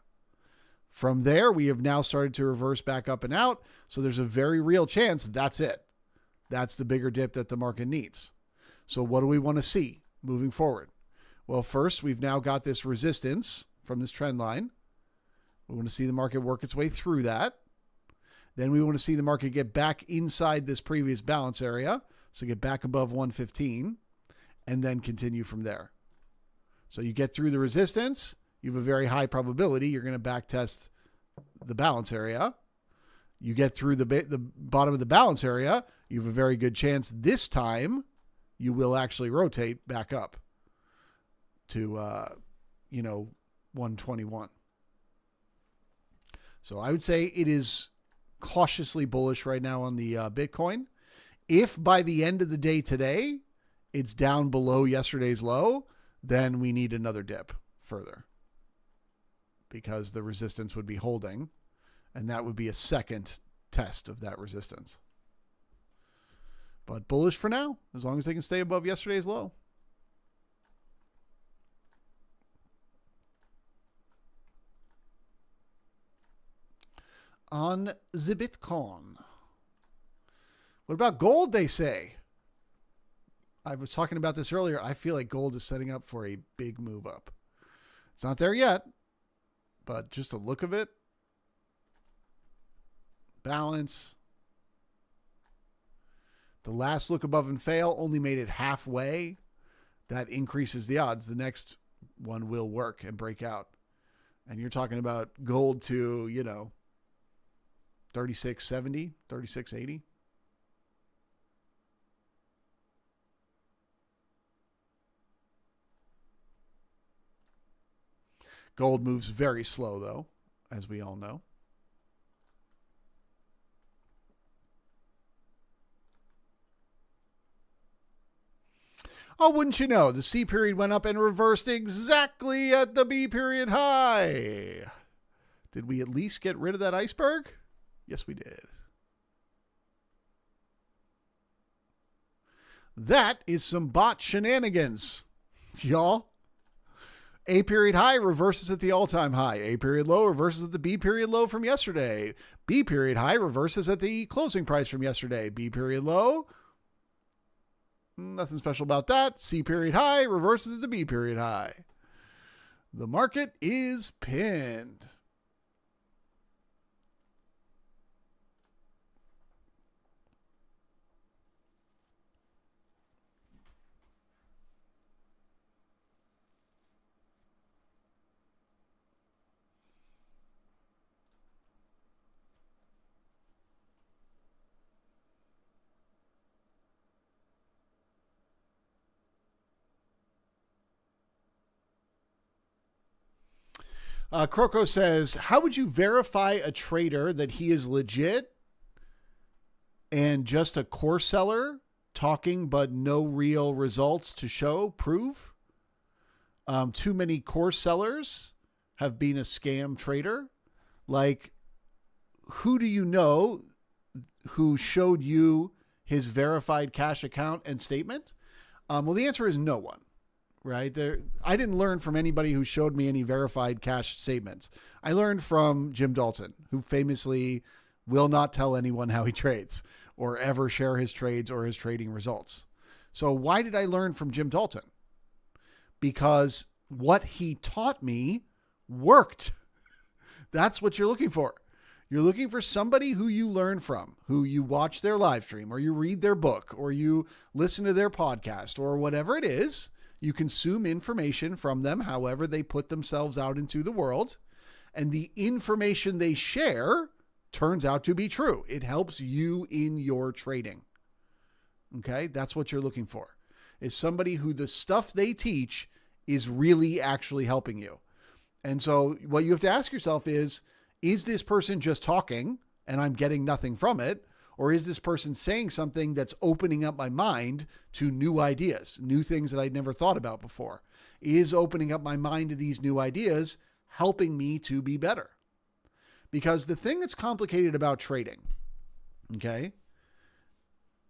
S1: From there, we have now started to reverse back up and out. So there's a very real chance that's it. That's the bigger dip that the market needs. So what do we want to see moving forward? Well, first, we've now got this resistance from this trend line. We want to see the market work its way through that. Then we want to see the market get back inside this previous balance area. So get back above 115 and then continue from there. So you get through the resistance, you have a very high probability you're going to back test the balance area. You get through the bottom of the balance area, you have a very good chance this time you will actually rotate back up to 121. So I would say it is cautiously bullish right now on the Bitcoin. If by the end of the day today, it's down below yesterday's low, then we need another dip further because the resistance would be holding, and that would be a second test of that resistance. But bullish for now, as long as they can stay above yesterday's low. On the Bitcoin. What about gold, they say? I was talking about this earlier. I feel like gold is setting up for a big move up. It's not there yet, but just a look of it. Balance. The last look above and fail only made it halfway. That increases the odds. The next one will work and break out. And you're talking about gold to, 3670, 3680. Gold moves very slow, though, as we all know. Oh, wouldn't you know, the C period went up and reversed exactly at the B period high. Did we at least get rid of that iceberg? Yes, we did. That is some bot shenanigans, y'all. A period high reverses at the all-time high. A period low reverses at the B period low from yesterday. B period high reverses at the closing price from yesterday. B period low, nothing special about that. C period high reverses at the B period high. The market is pinned. Croco says, how would you verify a trader that he is legit and just a course seller talking, but no real results to show, prove? Too many course sellers have been a scam trader. Like, who do you know who showed you his verified cash account and statement? Well, the answer is no one. Right there. I didn't learn from anybody who showed me any verified cash statements. I learned from Jim Dalton, who famously will not tell anyone how he trades or ever share his trades or his trading results. So why did I learn from Jim Dalton? Because what he taught me worked. That's what you're looking for. You're looking for somebody who you learn from, who you watch their live stream or you read their book or you listen to their podcast or whatever it is. You consume information from them, however they put themselves out into the world, and the information they share turns out to be true. It helps you in your trading. Okay, that's what you're looking for, is somebody who the stuff they teach is really actually helping you. And so what you have to ask yourself is this person just talking and I'm getting nothing from it? Or is this person saying something that's opening up my mind to new ideas, new things that I'd never thought about before? Is opening up my mind to these new ideas helping me to be better? Because the thing that's complicated about trading, okay,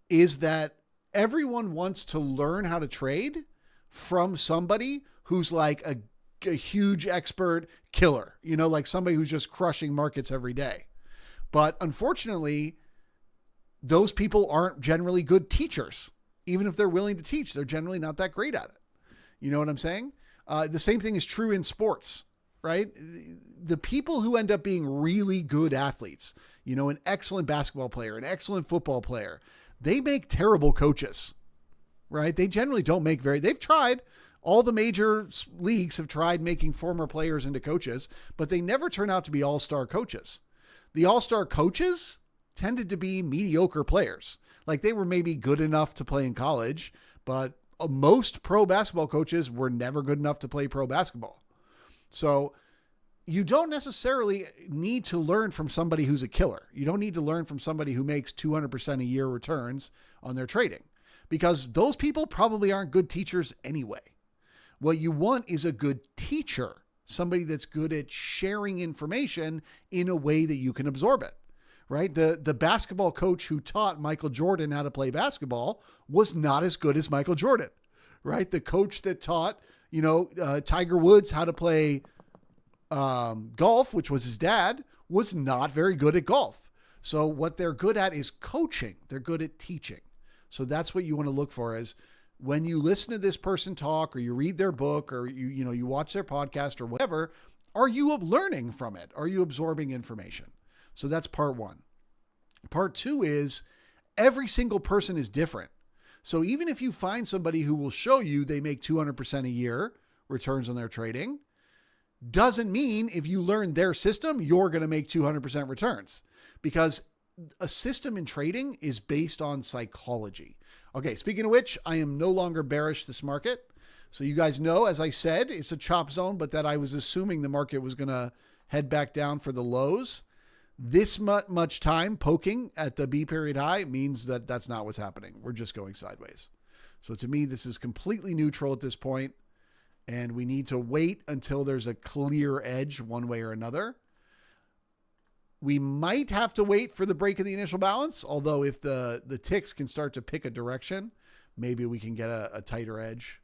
S1: is that everyone wants to learn how to trade from somebody who's like a huge expert killer, you know, like somebody who's just crushing markets every day. But unfortunately, those people aren't generally good teachers. Even if they're willing to teach, they're generally not that great at it. You know what I'm saying? The same thing is true in sports, right? The people who end up being really good athletes, you know, an excellent basketball player, an excellent football player, they make terrible coaches, right? They generally don't make they've tried. All the major leagues have tried making former players into coaches, but they never turn out to be all-star coaches. The all-star coaches tended to be mediocre players. Like they were maybe good enough to play in college, but most pro basketball coaches were never good enough to play pro basketball. So you don't necessarily need to learn from somebody who's a killer. You don't need to learn from somebody who makes 200% a year returns on their trading, because those people probably aren't good teachers anyway. What you want is a good teacher, somebody that's good at sharing information in a way that you can absorb it. Right? The basketball coach who taught Michael Jordan how to play basketball was not as good as Michael Jordan, right? The coach that taught, Tiger Woods how to play golf, which was his dad, was not very good at golf. So what they're good at is coaching. They're good at teaching. So that's what you want to look for, is when you listen to this person talk or you read their book or you watch their podcast or whatever, are you learning from it? Are you absorbing information? So that's part one. Part two is every single person is different. So even if you find somebody who will show you they make 200% a year returns on their trading, doesn't mean if you learn their system, you're going to make 200% returns, because a system in trading is based on psychology. Okay, speaking of which, I am no longer bearish this market. So you guys know, as I said, it's a chop zone, but that I was assuming the market was going to head back down for the lows. This much time poking at the B period high means that that's not what's happening. We're just going sideways. So to me, this is completely neutral at this point, and we need to wait until there's a clear edge one way or another. We might have to wait for the break of the initial balance, although if the ticks can start to pick a direction, maybe we can get a tighter edge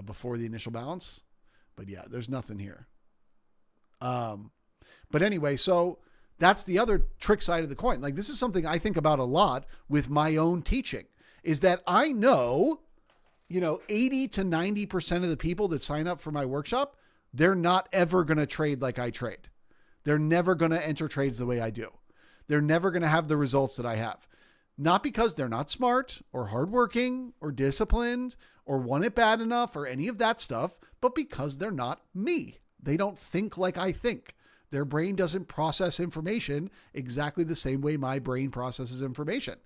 S1: before the initial balance. But yeah, there's nothing here. But anyway, so that's the other trick side of the coin. Like, this is something I think about a lot with my own teaching, is that I know, 80 to 90% of the people that sign up for my workshop, they're not ever going to trade like I trade. They're never going to enter trades the way I do. They're never going to have the results that I have. Not because they're not smart or hardworking or disciplined or want it bad enough or any of that stuff, but because they're not me. They don't think like I think. Their brain doesn't process information exactly the same way my brain processes information.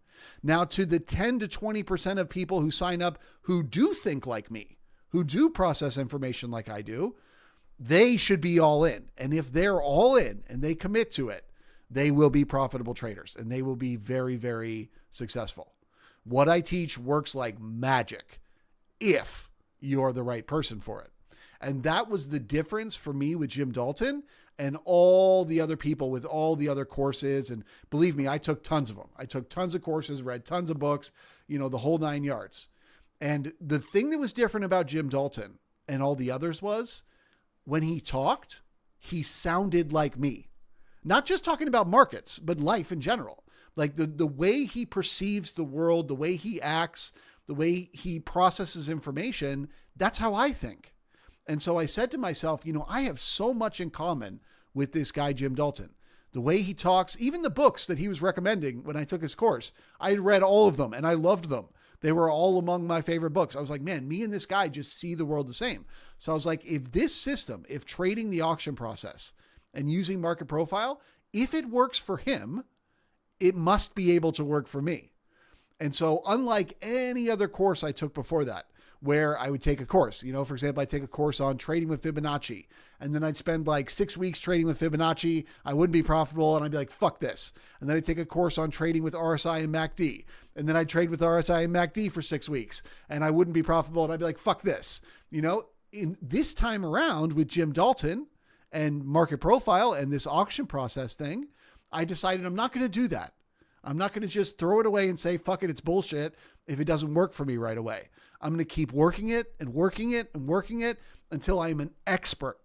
S1: Now, to the 10 to 20% of people who sign up who do think like me, who do process information like I do, they should be all in. And if they're all in and they commit to it, they will be profitable traders and they will be very, very successful. What I teach works like magic if you're the right person for it. And that was the difference for me with Jim Dalton and all the other people with all the other courses. And believe me, I took tons of them. I took tons of courses, read tons of books, the whole 9 yards. And the thing that was different about Jim Dalton and all the others was when he talked, he sounded like me. Not just talking about markets, but life in general. Like the way he perceives the world, the way he acts, the way he processes information, that's how I think. And so I said to myself, I have so much in common with this guy, Jim Dalton. The way he talks, even the books that he was recommending when I took his course, I had read all of them and I loved them. They were all among my favorite books. I was like, man, me and this guy just see the world the same. So I was like, if this system, if trading the auction process and using market profile, if it works for him, it must be able to work for me. And so unlike any other course I took before that, where I would take a course, for example, I take a course on trading with Fibonacci, and then I'd spend like 6 weeks trading with Fibonacci. I wouldn't be profitable. And I'd be like, fuck this. And then I'd take a course on trading with RSI and MACD. And then I'd trade with RSI and MACD for 6 weeks and I wouldn't be profitable. And I'd be like, fuck this. In this time around with Jim Dalton and market profile and this auction process thing, I decided I'm not going to do that. I'm not going to just throw it away and say, fuck it, it's bullshit if it doesn't work for me right away. I'm going to keep working it and working it and working it until I'm an expert,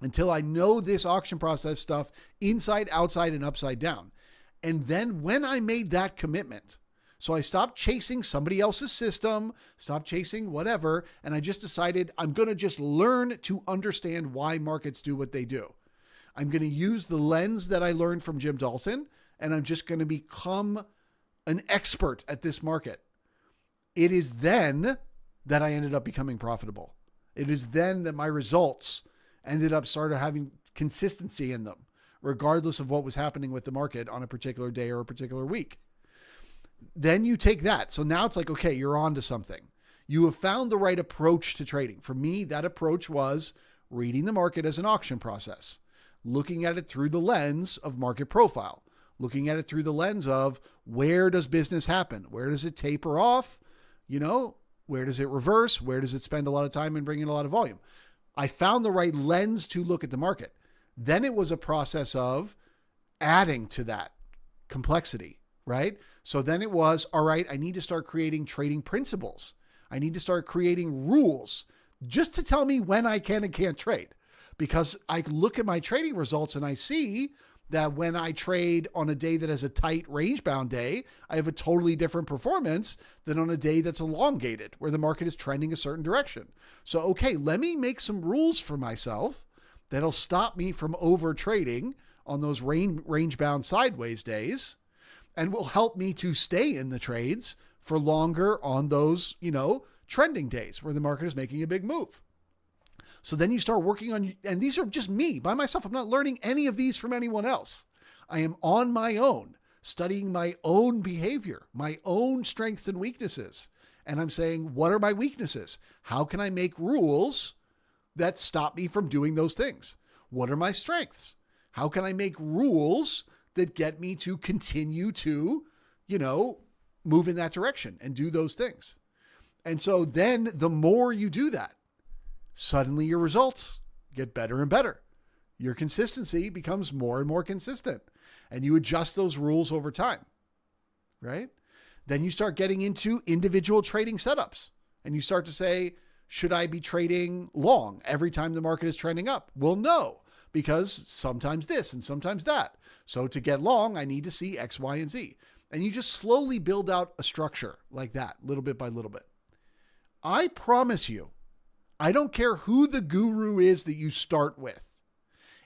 S1: until I know this auction process stuff inside, outside, and upside down. And then when I made that commitment, so I stopped chasing somebody else's system, stopped chasing whatever, and I just decided I'm going to just learn to understand why markets do what they do. I'm going to use the lens that I learned from Jim Dalton, and I'm just going to become an expert at this market. It is then that I ended up becoming profitable. It is then that my results ended up started having consistency in them, regardless of what was happening with the market on a particular day or a particular week. Then you take that. So now it's like, okay, you're on to something. You have found the right approach to trading. For me, that approach was reading the market as an auction process, looking at it through the lens of market profile, looking at it through the lens of where does business happen? Where does it taper off? Where does it reverse? Where does it spend a lot of time and bring in a lot of volume? I found the right lens to look at the market. Then it was a process of adding to that complexity, right? So then it was, all right, I need to start creating trading principles. I need to start creating rules just to tell me when I can and can't trade. Because I look at my trading results and I see that when I trade on a day that has a tight range bound day, I have a totally different performance than on a day that's elongated, where the market is trending a certain direction. So, okay, let me make some rules for myself that'll stop me from over trading on those range bound sideways days and will help me to stay in the trades for longer on those, trending days where the market is making a big move. So then you start working on, and these are just me by myself. I'm not learning any of these from anyone else. I am on my own, studying my own behavior, my own strengths and weaknesses. And I'm saying, what are my weaknesses? How can I make rules that stop me from doing those things? What are my strengths? How can I make rules that get me to continue to, move in that direction and do those things? And so then the more you do that, suddenly your results get better and better. Your consistency becomes more and more consistent, and you adjust those rules over time, right? Then you start getting into individual trading setups, and you start to say, should I be trading long every time the market is trending up? Well, no, because sometimes this and sometimes that. So to get long, I need to see X, Y, and Z. And you just slowly build out a structure like that, little bit by little bit. I promise you, I don't care who the guru is that you start with.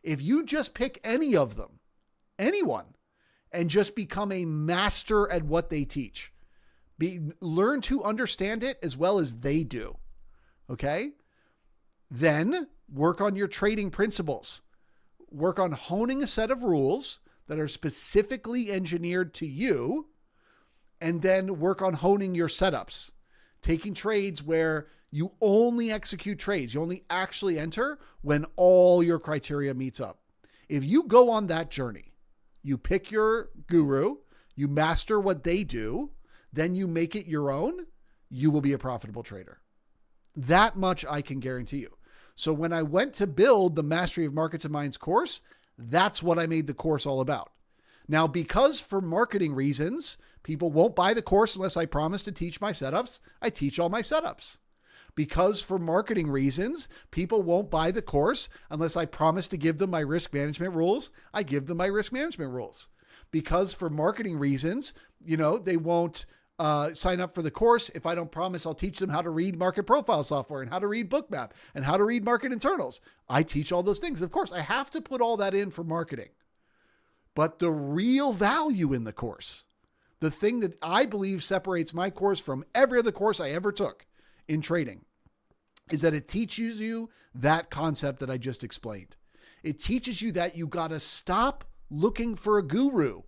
S1: If you just pick any of them, anyone, and just become a master at what they teach, learn to understand it as well as they do, okay? Then work on your trading principles. Work on honing a set of rules that are specifically engineered to you, and then work on honing your setups, taking trades where You only execute trades. You only actually enter when all your criteria meets up. If you go on that journey, you pick your guru, you master what they do, then you make it your own, you will be a profitable trader. That much I can guarantee you. So when I went to build the Mastery of Markets and Minds course, that's what I made the course all about. Now, because for marketing reasons, people won't buy the course unless I promise to teach my setups, I teach all my setups. Because for marketing reasons, people won't buy the course unless I promise to give them my risk management rules, I give them my risk management rules. Because for marketing reasons, they won't sign up for the course if I don't promise I'll teach them how to read market profile software and how to read Bookmap and how to read market internals. I teach all those things. Of course, I have to put all that in for marketing. But the real value in the course, the thing that I believe separates my course from every other course I ever took in trading, is that it teaches you that concept that I just explained. It teaches you that you got to stop looking for a guru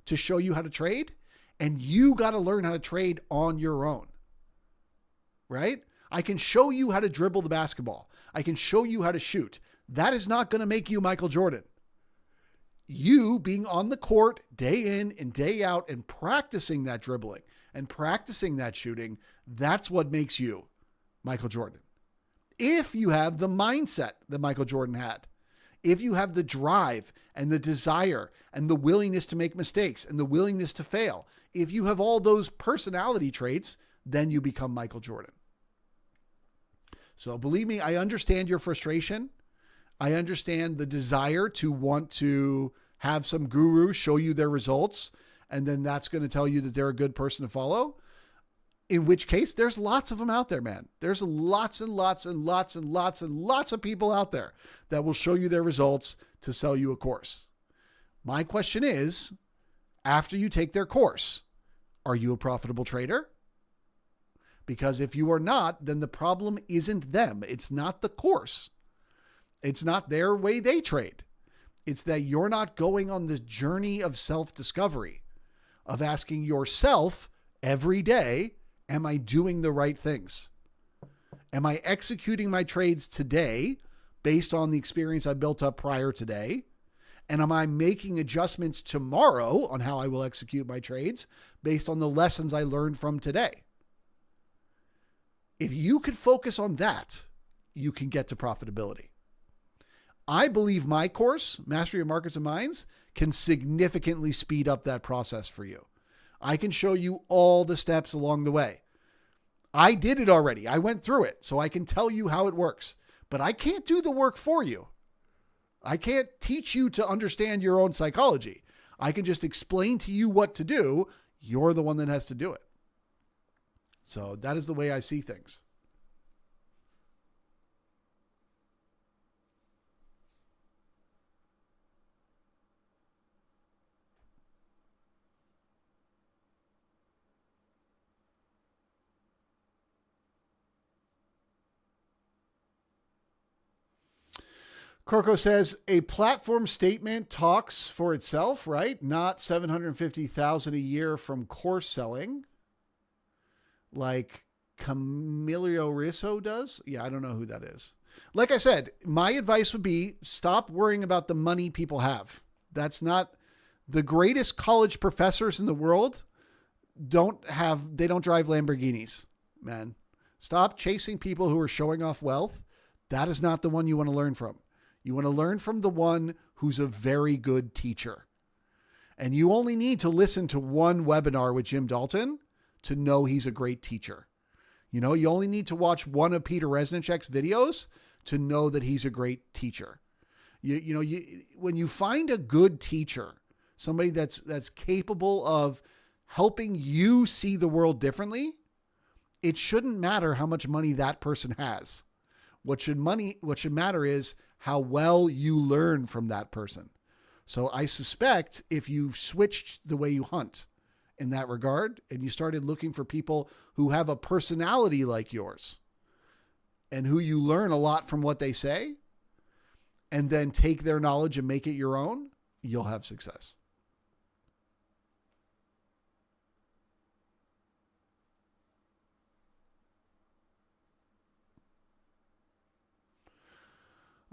S1: to show you how to trade, and you got to learn how to trade on your own, right? I can show you how to dribble the basketball. I can show you how to shoot. That is not going to make you Michael Jordan. You being on the court day in and day out and practicing that dribbling and practicing that shooting, that's what makes you Michael Jordan. If you have the mindset that Michael Jordan had, if you have the drive and the desire and the willingness to make mistakes and the willingness to fail, if you have all those personality traits, then you become Michael Jordan. So believe me, I understand your frustration. I understand the desire to want to have some guru show you their results, and then that's going to tell you that they're a good person to follow. In which case, there's lots of them out there, man. There's lots and lots and lots and lots and lots of people out there that will show you their results to sell you a course. My question is, after you take their course, are you a profitable trader? Because if you are not, then the problem isn't them. It's not the course. It's not their way they trade. It's that you're not going on this journey of self-discovery, of asking yourself every day, am I doing the right things? Am I executing my trades today based on the experience I built up prior today? And am I making adjustments tomorrow on how I will execute my trades based on the lessons I learned from today? If you could focus on that, you can get to profitability. I believe my course, Mastery of Markets and Minds, can significantly speed up that process for you. I can show you all the steps along the way. I did it already. I went through it, so I can tell you how it works. But I can't do the work for you. I can't teach you to understand your own psychology. I can just explain to you what to do. You're the one that has to do it. So that is the way I see things. Corco says a platform statement talks for itself, right? Not 750,000 a year from course selling, like Camilio Risso does. Yeah, I don't know who that is. Like I said, my advice would be stop worrying about the money people have. That's not the greatest college professors in the world. They don't drive Lamborghinis, man. Stop chasing people who are showing off wealth. That is not the one you want to learn from. You want to learn from the one who's a very good teacher. And you only need to listen to one webinar with Jim Dalton to know he's a great teacher. You only need to watch one of Peter Resnick's videos to know that he's a great teacher. When you find a good teacher, somebody that's capable of helping you see the world differently, it shouldn't matter how much money that person has. What should matter is how well you learn from that person. So I suspect if you switched the way you hunt in that regard and you started looking for people who have a personality like yours and who you learn a lot from what they say and then take their knowledge and make it your own, you'll have success.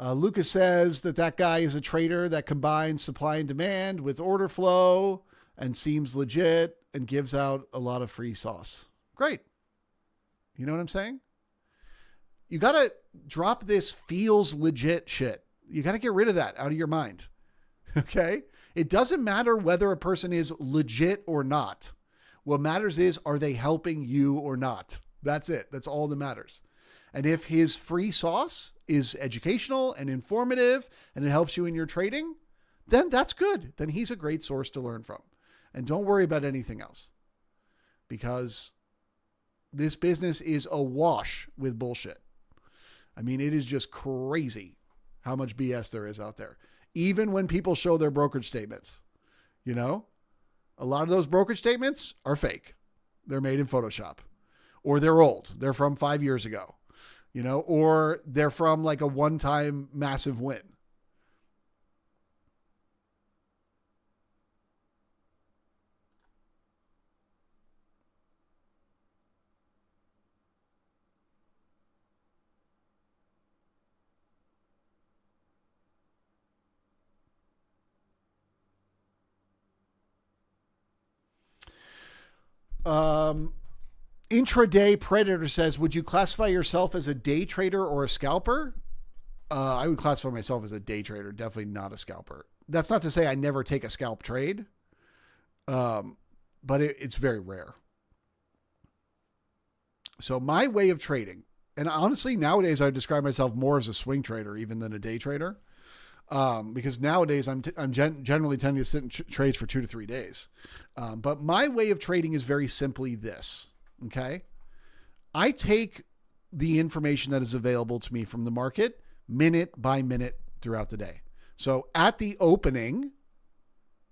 S1: Lucas says that guy is a trader that combines supply and demand with order flow and seems legit and gives out a lot of free sauce. Great. You know what I'm saying? You got to drop this feels legit shit. You got to get rid of that out of your mind. Okay? It doesn't matter whether a person is legit or not. What matters is, are they helping you or not? That's it. That's all that matters. And if his free sauce is educational and informative and it helps you in your trading, then that's good. Then he's a great source to learn from. And don't worry about anything else, because this business is awash with bullshit. I mean, it is just crazy how much BS there is out there. Even when people show their brokerage statements, you know, a lot of those brokerage statements are fake. They're made in Photoshop, or they're old. They're from 5 years ago, you know, or they're from like a one-time massive win. Intraday Predator says, would you classify yourself as a day trader or a scalper? I would classify myself as a day trader, definitely not a scalper. That's not to say I never take a scalp trade, but it's very rare. So my way of trading, and honestly, nowadays I describe myself more as a swing trader even than a day trader, because nowadays I'm generally tending to sit in trades for 2 to 3 days. But my way of trading is very simply this. Okay. I take the information that is available to me from the market minute by minute throughout the day. So at the opening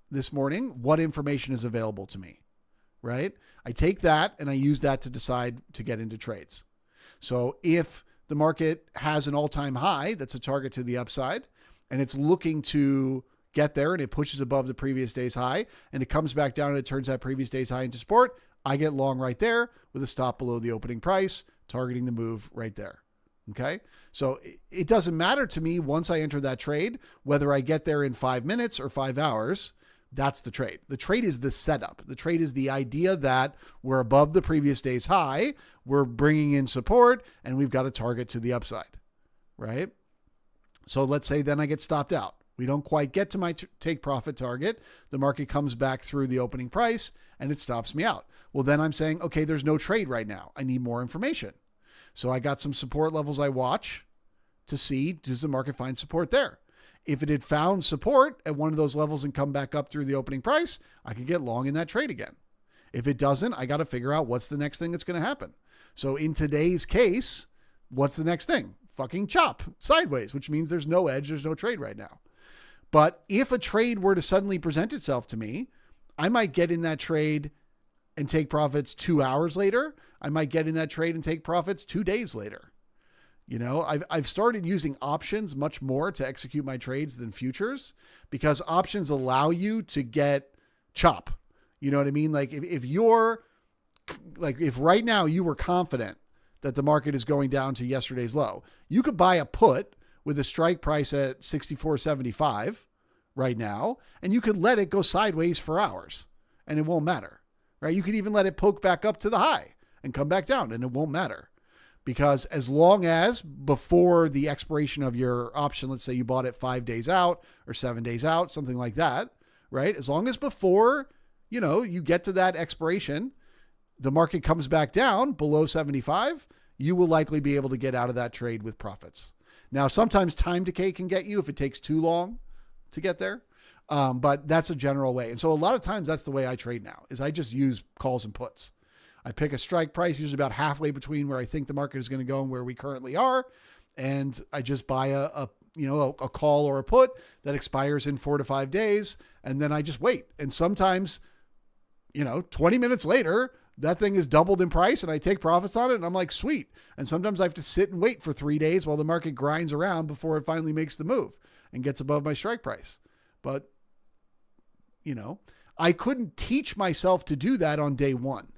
S1: this morning, what information is available to me, right? I take that and I use that to decide to get into trades. So if the market has an all-time high, that's a target to the upside, and it's looking to get there and it pushes above the previous day's high and it comes back down and it turns that previous day's high into support, I get long right there with a stop below the opening price, targeting the move right there. Okay. So it doesn't matter to me once I enter that trade, whether I get there in 5 minutes or 5 hours. That's the trade. The trade is the setup. The trade is the idea that we're above the previous day's high, we're bringing in support, and we've got a target to the upside, right? So let's say then I get stopped out. We don't quite get to my take profit target. The market comes back through the opening price and it stops me out. Well, then I'm saying, okay, there's no trade right now. I need more information. So I got some support levels I watch to see, does the market find support there? If it had found support at one of those levels and come back up through the opening price, I could get long in that trade again. If it doesn't, I got to figure out what's the next thing that's going to happen. So in today's case, what's the next thing? Fucking chop sideways, which means there's no edge, there's no trade right now. But if a trade were to suddenly present itself to me, I might get in that trade and take profits 2 hours later. I might get in that trade and take profits 2 days later. You know, I've started using options much more to execute my trades than futures, because options allow you to get chop. You know what I mean? Like if right now you were confident that the market is going down to yesterday's low, you could buy a put with a strike price at 64.75 right now, and you could let it go sideways for hours and it won't matter, right? You could even let it poke back up to the high and come back down and it won't matter, because as long as before the expiration of your option, let's say you bought it 5 days out or 7 days out, something like that, right? As long as before, you know, you get to that expiration, the market comes back down below 75, you will likely be able to get out of that trade with profits. Now, sometimes time decay can get you if it takes too long to get there. But that's a general way. And so a lot of times that's the way I trade now, is I just use calls and puts. I pick a strike price, usually about halfway between where I think the market is going to go and where we currently are. And I just buy a call or a put that expires in 4 to 5 days. And then I just wait. And sometimes, 20 minutes later, that thing is doubled in price and I take profits on it and I'm like, sweet. And sometimes I have to sit and wait for 3 days while the market grinds around before it finally makes the move and gets above my strike price. But, I couldn't teach myself to do that on day one.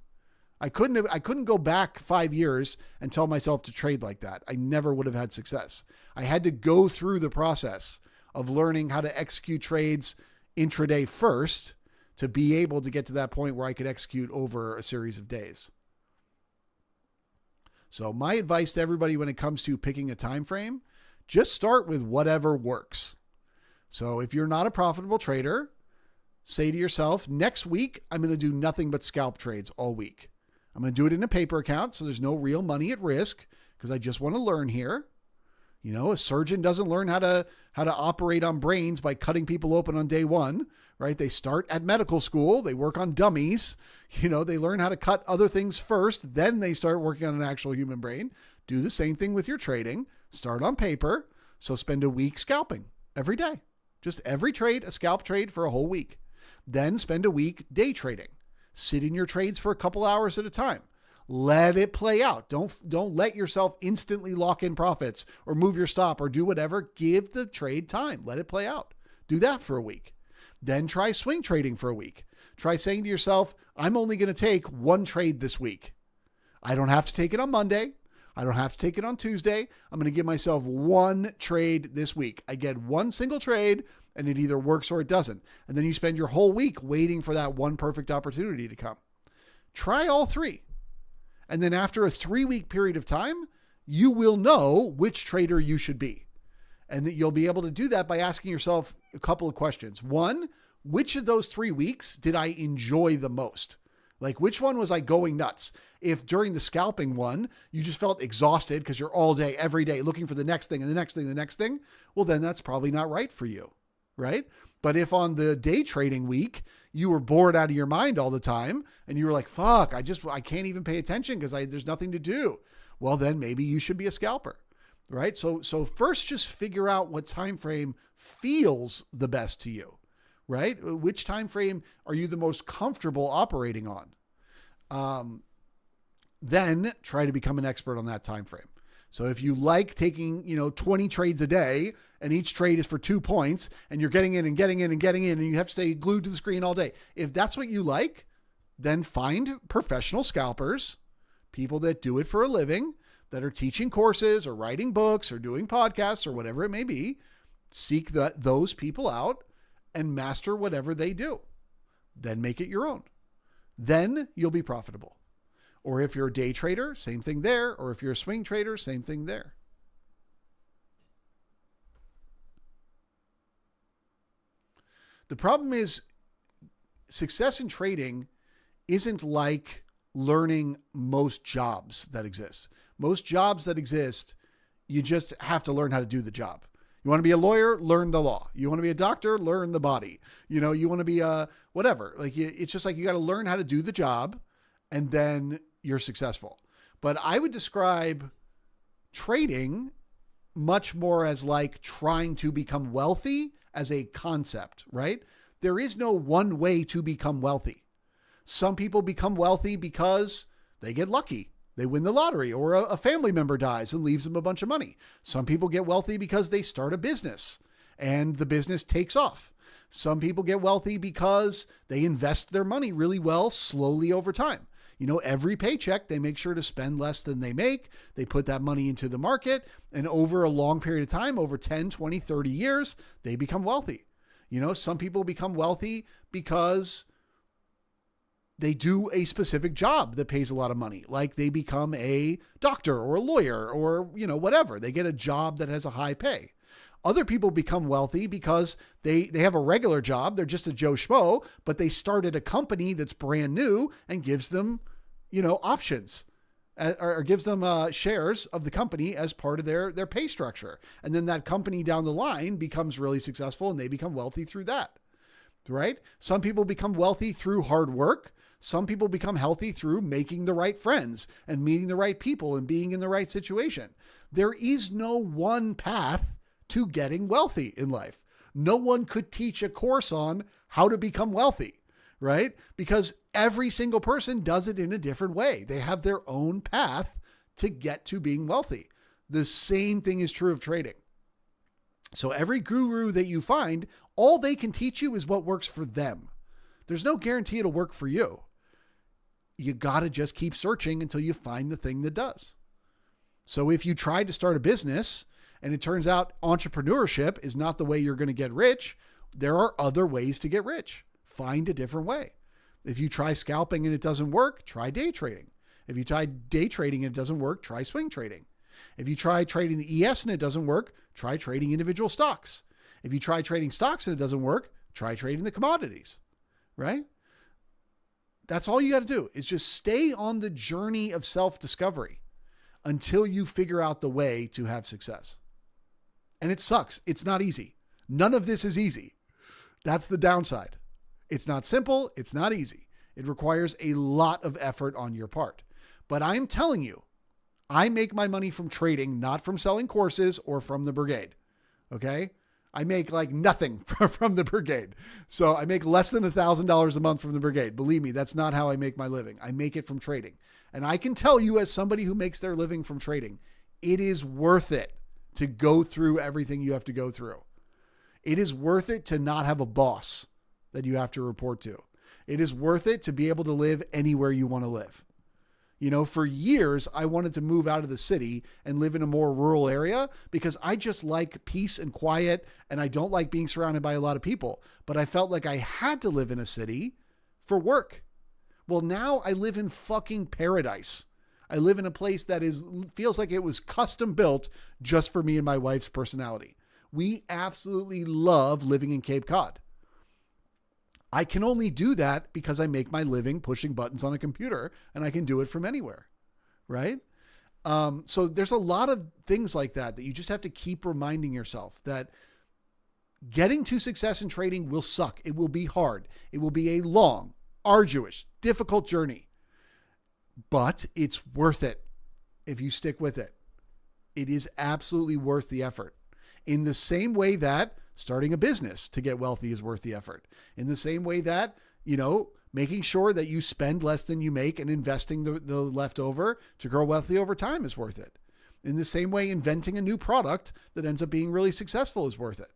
S1: I couldn't go back 5 years and tell myself to trade like that. I never would have had success. I had to go through the process of learning how to execute trades intraday first to be able to get to that point where I could execute over a series of days. So my advice to everybody when it comes to picking a time frame, just start with whatever works. So if you're not a profitable trader, say to yourself, next week, I'm going to do nothing but scalp trades all week. I'm going to do it in a paper account, so there's no real money at risk because I just want to learn here. You know, a surgeon doesn't learn how to operate on brains by cutting people open on day one, right? They start at medical school. They work on dummies. You know, they learn how to cut other things first. Then they start working on an actual human brain. Do the same thing with your trading. Start on paper. So spend a week scalping every day. Just every trade, a scalp trade for a whole week. Then spend a week day trading. Sit in your trades for a couple hours at a time. Let it play out. Don't let yourself instantly lock in profits or move your stop or do whatever. Give the trade time. Let it play out. Do that for a week. Then try swing trading for a week. Try saying to yourself, I'm only going to take one trade this week. I don't have to take it on Monday. I don't have to take it on Tuesday. I'm going to give myself one trade this week. I get one single trade and it either works or it doesn't. And then you spend your whole week waiting for that one perfect opportunity to come. Try all three. And then after a 3-week period of time, you will know which trader you should be. And that you'll be able to do that by asking yourself a couple of questions. One, which of those 3 weeks did I enjoy the most? Like, which one was I going nuts? If during the scalping one, you just felt exhausted because you're all day, every day looking for the next thing and the next thing, the next thing, well, then that's probably not right for you, right? But if on the day trading week, you were bored out of your mind all the time and you were like, fuck, I can't even pay attention because there's nothing to do. Well, then maybe you should be a scalper, right? So first just figure out what time frame feels the best to you, right? Which time frame are you the most comfortable operating on? Then try to become an expert on that time frame. So if you like taking, 20 trades a day and each trade is for 2 points and you're getting in and getting in and getting in and you have to stay glued to the screen all day. If that's what you like, then find professional scalpers, people that do it for a living, that are teaching courses or writing books or doing podcasts or whatever it may be. Seek those people out and master whatever they do. Then make it your own. Then you'll be profitable. Or if you're a day trader, same thing there. Or if you're a swing trader, same thing there. The problem is success in trading isn't like learning most jobs that exist. Most jobs that exist, you just have to learn how to do the job. You want to be a lawyer, learn the law. You want to be a doctor, learn the body. You want to be a whatever. Like it's just like you got to learn how to do the job and then you're successful. But I would describe trading much more as like trying to become wealthy as a concept, right? There is no one way to become wealthy. Some people become wealthy because they get lucky. They win the lottery or a family member dies and leaves them a bunch of money. Some people get wealthy because they start a business and the business takes off. Some people get wealthy because they invest their money really well, slowly over time. Every paycheck, they make sure to spend less than they make. They put that money into the market and over a long period of time, over 10, 20, 30 years, they become wealthy. Some people become wealthy because they do a specific job that pays a lot of money. Like they become a doctor or a lawyer or, whatever. They get a job that has a high pay. Other people become wealthy because they have a regular job. They're just a Joe Schmo, but they started a company that's brand new and gives them, options or gives them shares of the company as part of their pay structure. And then that company down the line becomes really successful and they become wealthy through that, right? Some people become wealthy through hard work. Some people become healthy through making the right friends and meeting the right people and being in the right situation. There is no one path to getting wealthy in life. No one could teach a course on how to become wealthy, right? Because every single person does it in a different way. They have their own path to get to being wealthy. The same thing is true of trading. So every guru that you find, all they can teach you is what works for them. There's no guarantee it'll work for you. you got to just keep searching until you find the thing that does. So if you tried to start a business and it turns out entrepreneurship is not the way you're going to get rich, there are other ways to get rich. Find a different way. If you try scalping and it doesn't work, try day trading. If you try day trading and it doesn't work, try swing trading. If you try trading the ES and it doesn't work, try trading individual stocks. If you try trading stocks and it doesn't work, try trading the commodities, right? That's all you got to do is just stay on the journey of self-discovery until you figure out the way to have success. And it sucks. It's not easy. None of this is easy. That's the downside. It's not simple. It's not easy. It requires a lot of effort on your part. But I'm telling you, I make my money from trading, not from selling courses or from the brigade. Okay? I make like nothing from the brigade. So I make less than $1,000 a month from the brigade. Believe me, that's not how I make my living. I make it from trading. And I can tell you as somebody who makes their living from trading, it is worth it to go through everything you have to go through. It is worth it to not have a boss that you have to report to. It is worth it to be able to live anywhere you want to live. You know, for years, I wanted to move out of the city and live in a more rural area because I just like peace and quiet and I don't like being surrounded by a lot of people. But I felt like I had to live in a city for work. Well, now I live in fucking paradise. I live in a place that feels like it was custom built just for me and my wife's personality. We absolutely love living in Cape Cod. I can only do that because I make my living pushing buttons on a computer and I can do it from anywhere, right? So there's a lot of things like that you just have to keep reminding yourself that getting to success in trading will suck. It will be hard. It will be a long, arduous, difficult journey, but it's worth it if you stick with it. It is absolutely worth the effort. In the same way that starting a business to get wealthy is worth the effort. In the same way that, you know, making sure that you spend less than you make and investing the leftover to grow wealthy over time is worth it. In the same way, inventing a new product that ends up being really successful is worth it.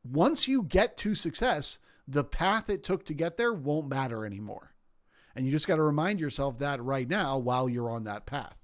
S1: Once you get to success, the path it took to get there won't matter anymore. And you just got to remind yourself that right now while you're on that path.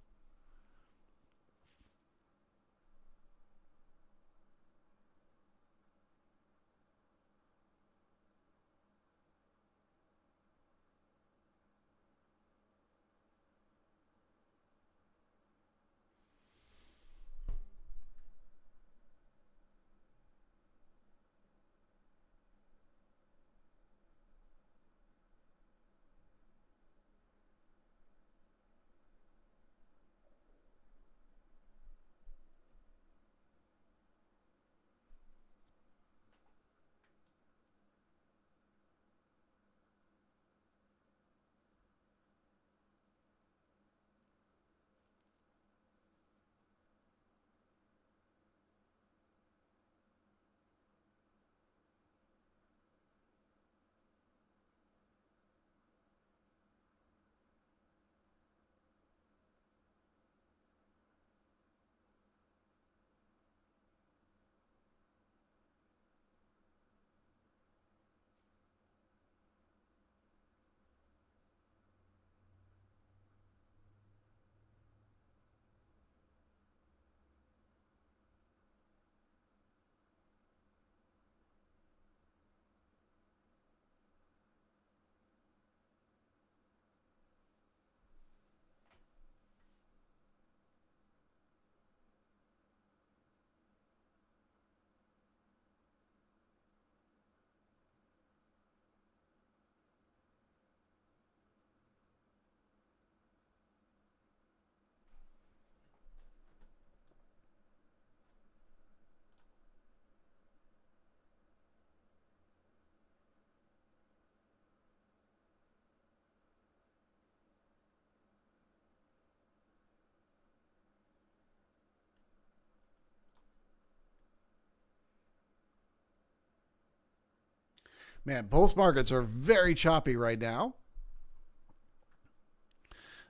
S1: Man, both markets are very choppy right now.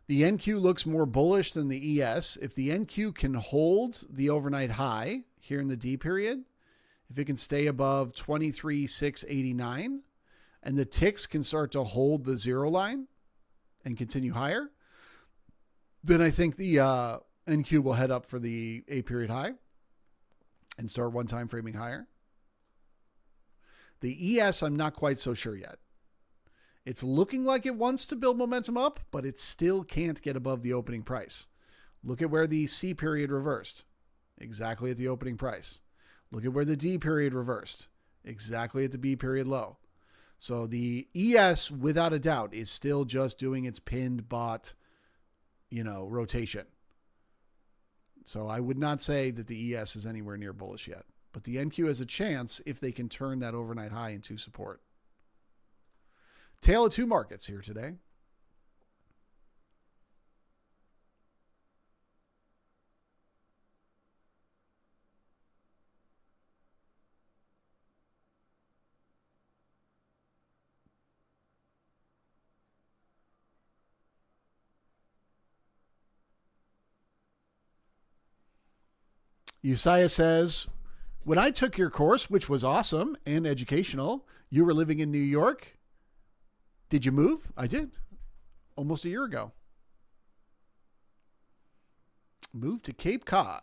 S1: The NQ looks more bullish than the ES. If the NQ can hold the overnight high here in the D period, if it can stay above 23,689, and the ticks can start to hold the zero line, and continue higher, then I think the NQ will head up for the 8-period high and start one time framing higher. The ES, I'm not quite so sure yet. It's looking like it wants to build momentum up, but it still can't get above the opening price. Look at where the C period reversed. Exactly at the opening price. Look at where the D period reversed. Exactly at the B period low. So the ES, without a doubt, is still just doing its pinned bot, rotation. So I would not say that the ES is anywhere near bullish yet. But the NQ has a chance if they can turn that overnight high into support. Tale of two markets here today. Usaya says, when I took your course, which was awesome and educational, you were living in New York. Did you move? I did. Almost a year ago. Moved to Cape Cod.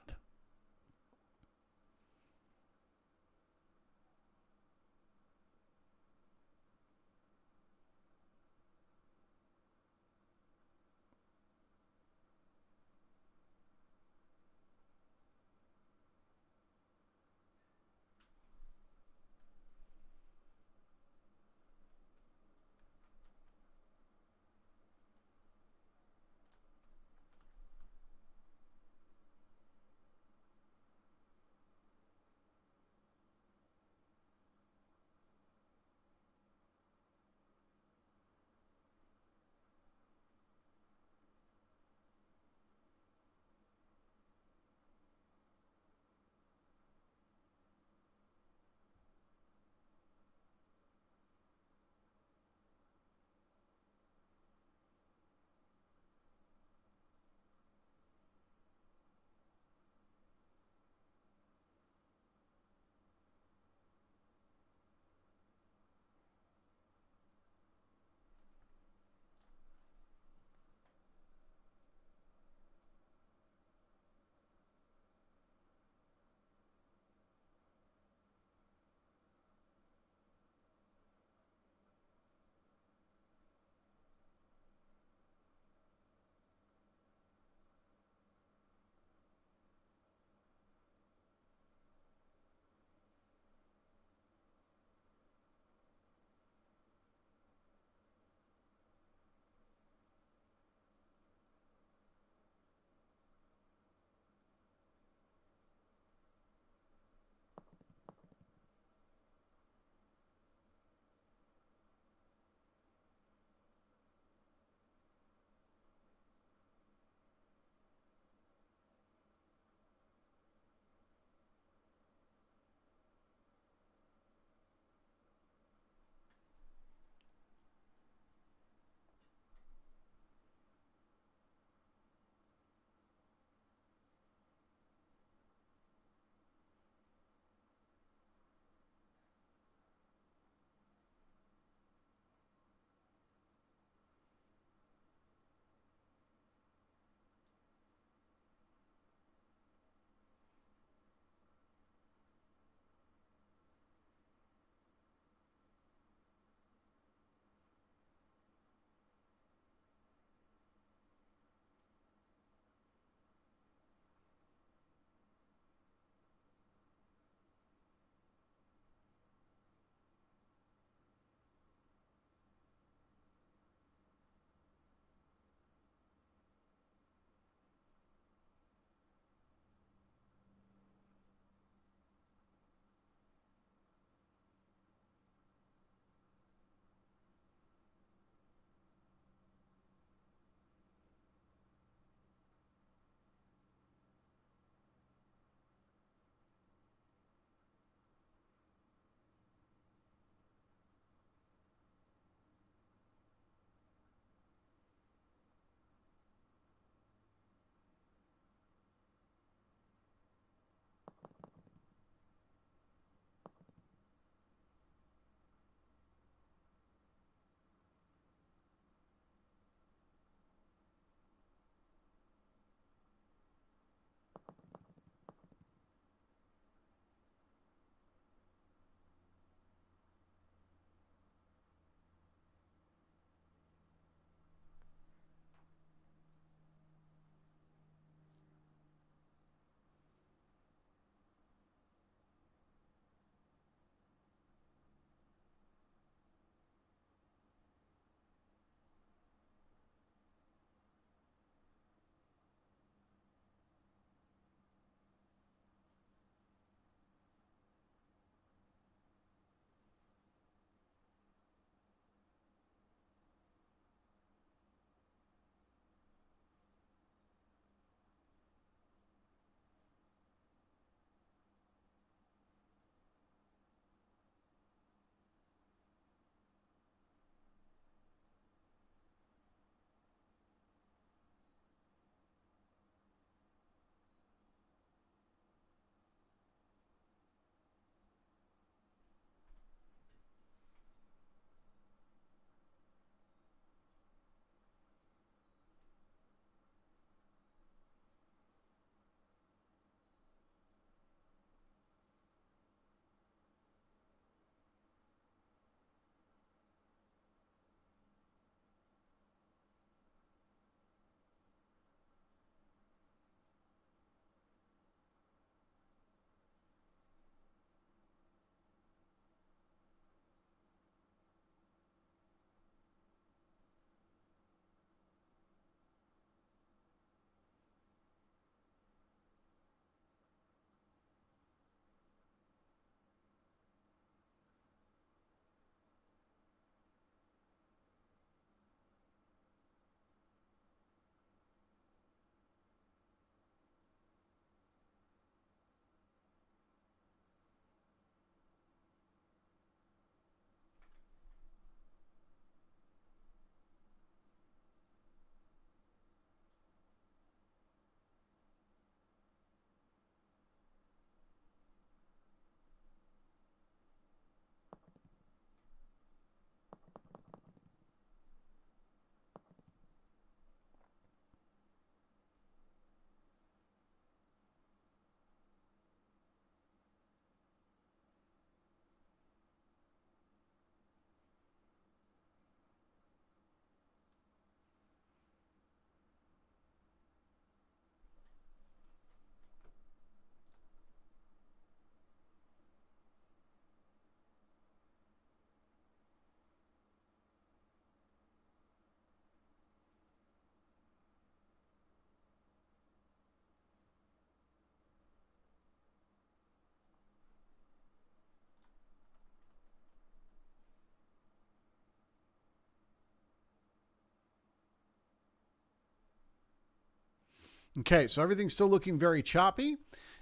S1: Okay, so everything's still looking very choppy.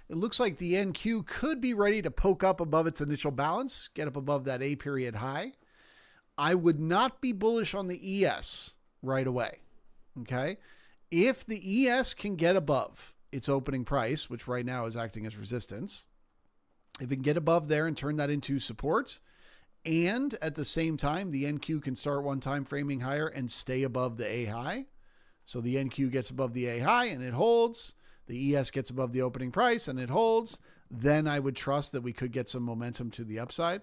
S1: It looks like the NQ could be ready to poke up above its initial balance, get up above that A period high. I would not be bullish on the ES right away. Okay. If the ES can get above its opening price, which right now is acting as resistance, if it can get above there and turn that into support, and at the same time, the NQ can start one time framing higher and stay above the A high. So the NQ gets above the A high and it holds. The ES gets above the opening price and it holds. Then I would trust that we could get some momentum to the upside.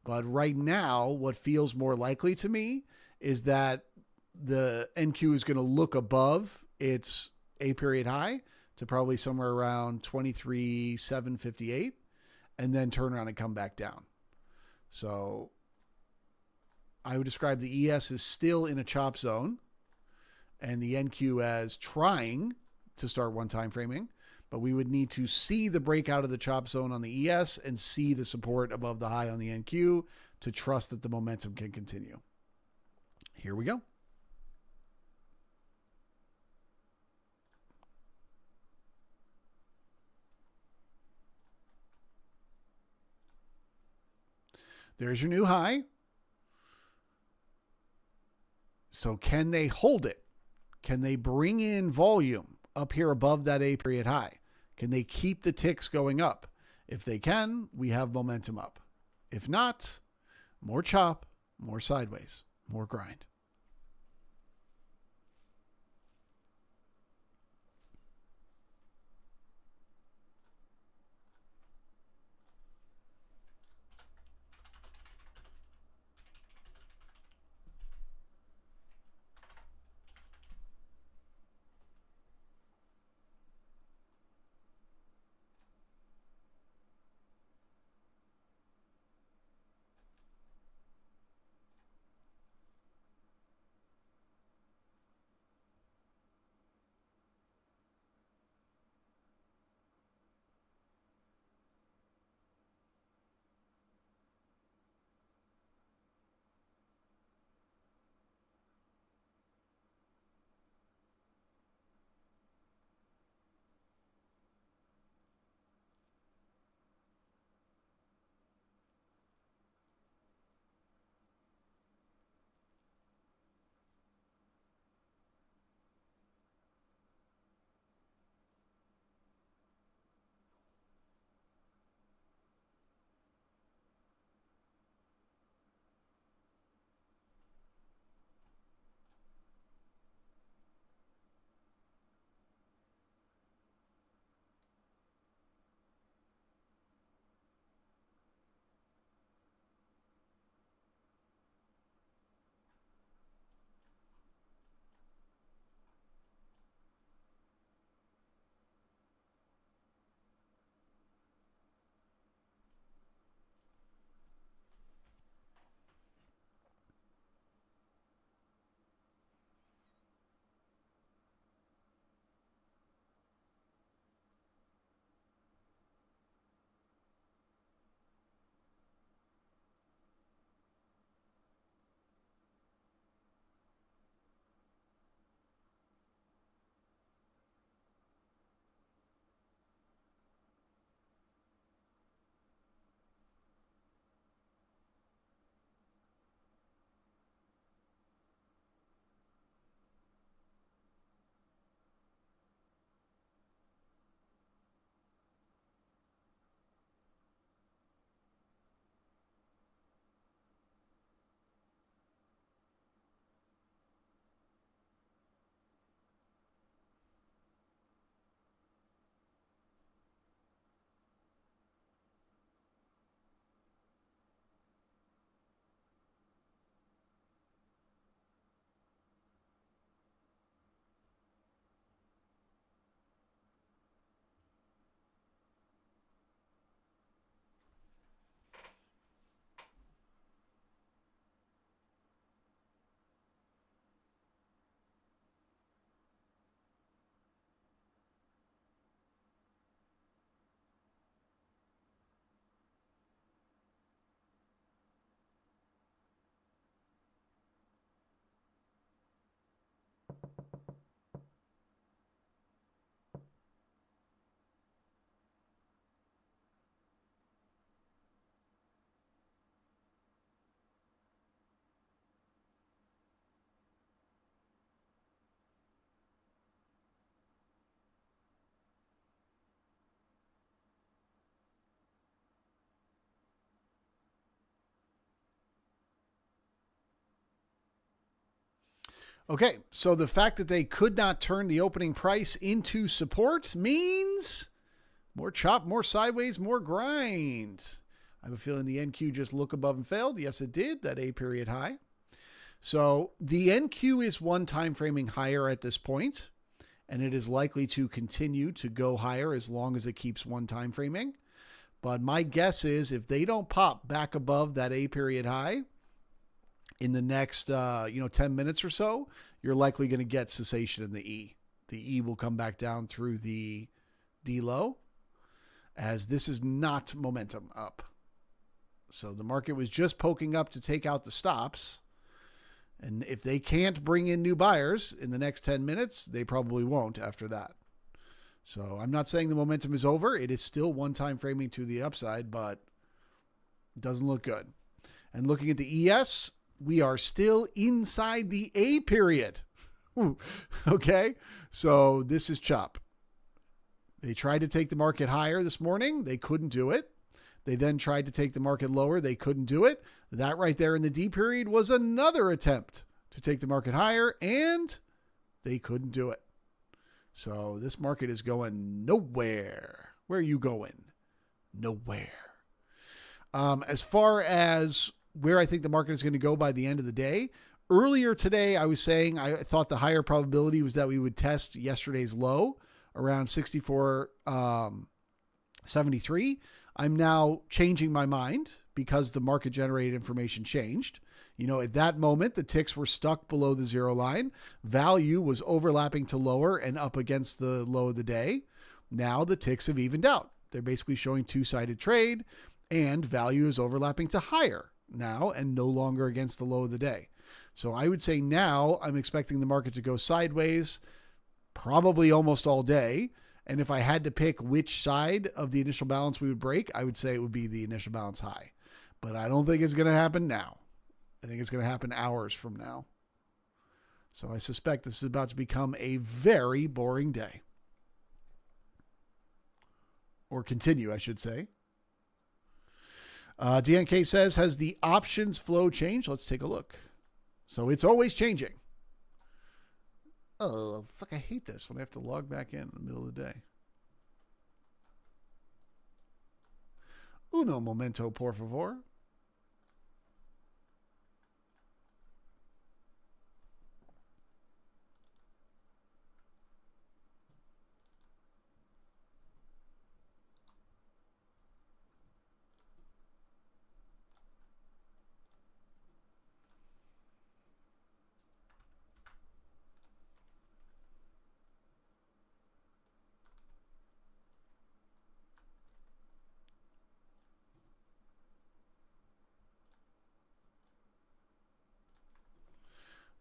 S1: But right now, what feels more likely to me is that the NQ is going to look above its A period high to probably somewhere around 23,758 and then turn around and come back down. So I would describe the ES as still in a chop zone and the NQ as trying to start one time framing, but we would need to see the breakout of the chop zone on the ES and see the support above the high on the NQ to trust that the momentum can continue. Here we go. There's your new high. So can they hold it? Can they bring in volume up here above that A period high? Can they keep the ticks going up? If they can, we have momentum up. If not, more chop, more sideways, more grind. Okay, so the fact that they could not turn the opening price into support means more chop, more sideways, more grind. I have a feeling the NQ just looked above and failed. Yes, it did. That A period high. So the NQ is one time framing higher at this point, and it is likely to continue to go higher as long as it keeps one time framing. But my guess is if they don't pop back above that A period high in the next 10 minutes or so, you're likely going to get cessation in the E. The E will come back down through the D low, as this is not momentum up. So the market was just poking up to take out the stops. And if they can't bring in new buyers in the next 10 minutes, they probably won't after that. So I'm not saying the momentum is over. It is still one time framing to the upside, but it doesn't look good. And looking at the ES, we are still inside the A period. Okay. So this is chop. They tried to take the market higher this morning. They couldn't do it. They then tried to take the market lower. They couldn't do it. That right there in the D period was another attempt to take the market higher, and they couldn't do it. So this market is going nowhere. Where are you going? Nowhere. As far as where I think the market is going to go by the end of the day, earlier today I was saying I thought the higher probability was that we would test yesterday's low around 64.73. I'm now changing my mind because the market generated information changed. At that moment, the ticks were stuck below the zero line. Value was overlapping to lower and up against the low of the day. Now the ticks have evened out. They're basically showing two-sided trade, and value is overlapping to higher now and no longer against the low of the day. So I would say now I'm expecting the market to go sideways probably almost all day. And if I had to pick which side of the initial balance we would break, I would say it would be the initial balance high. But I don't think it's going to happen now. I think it's going to happen hours from now. So I suspect this is about to become a very boring day. Or continue, I should say. DNK says, has the options flow changed? Let's take a look. So it's always changing. Oh, fuck, I hate this when I have to log back in the middle of the day. Uno momento, por favor.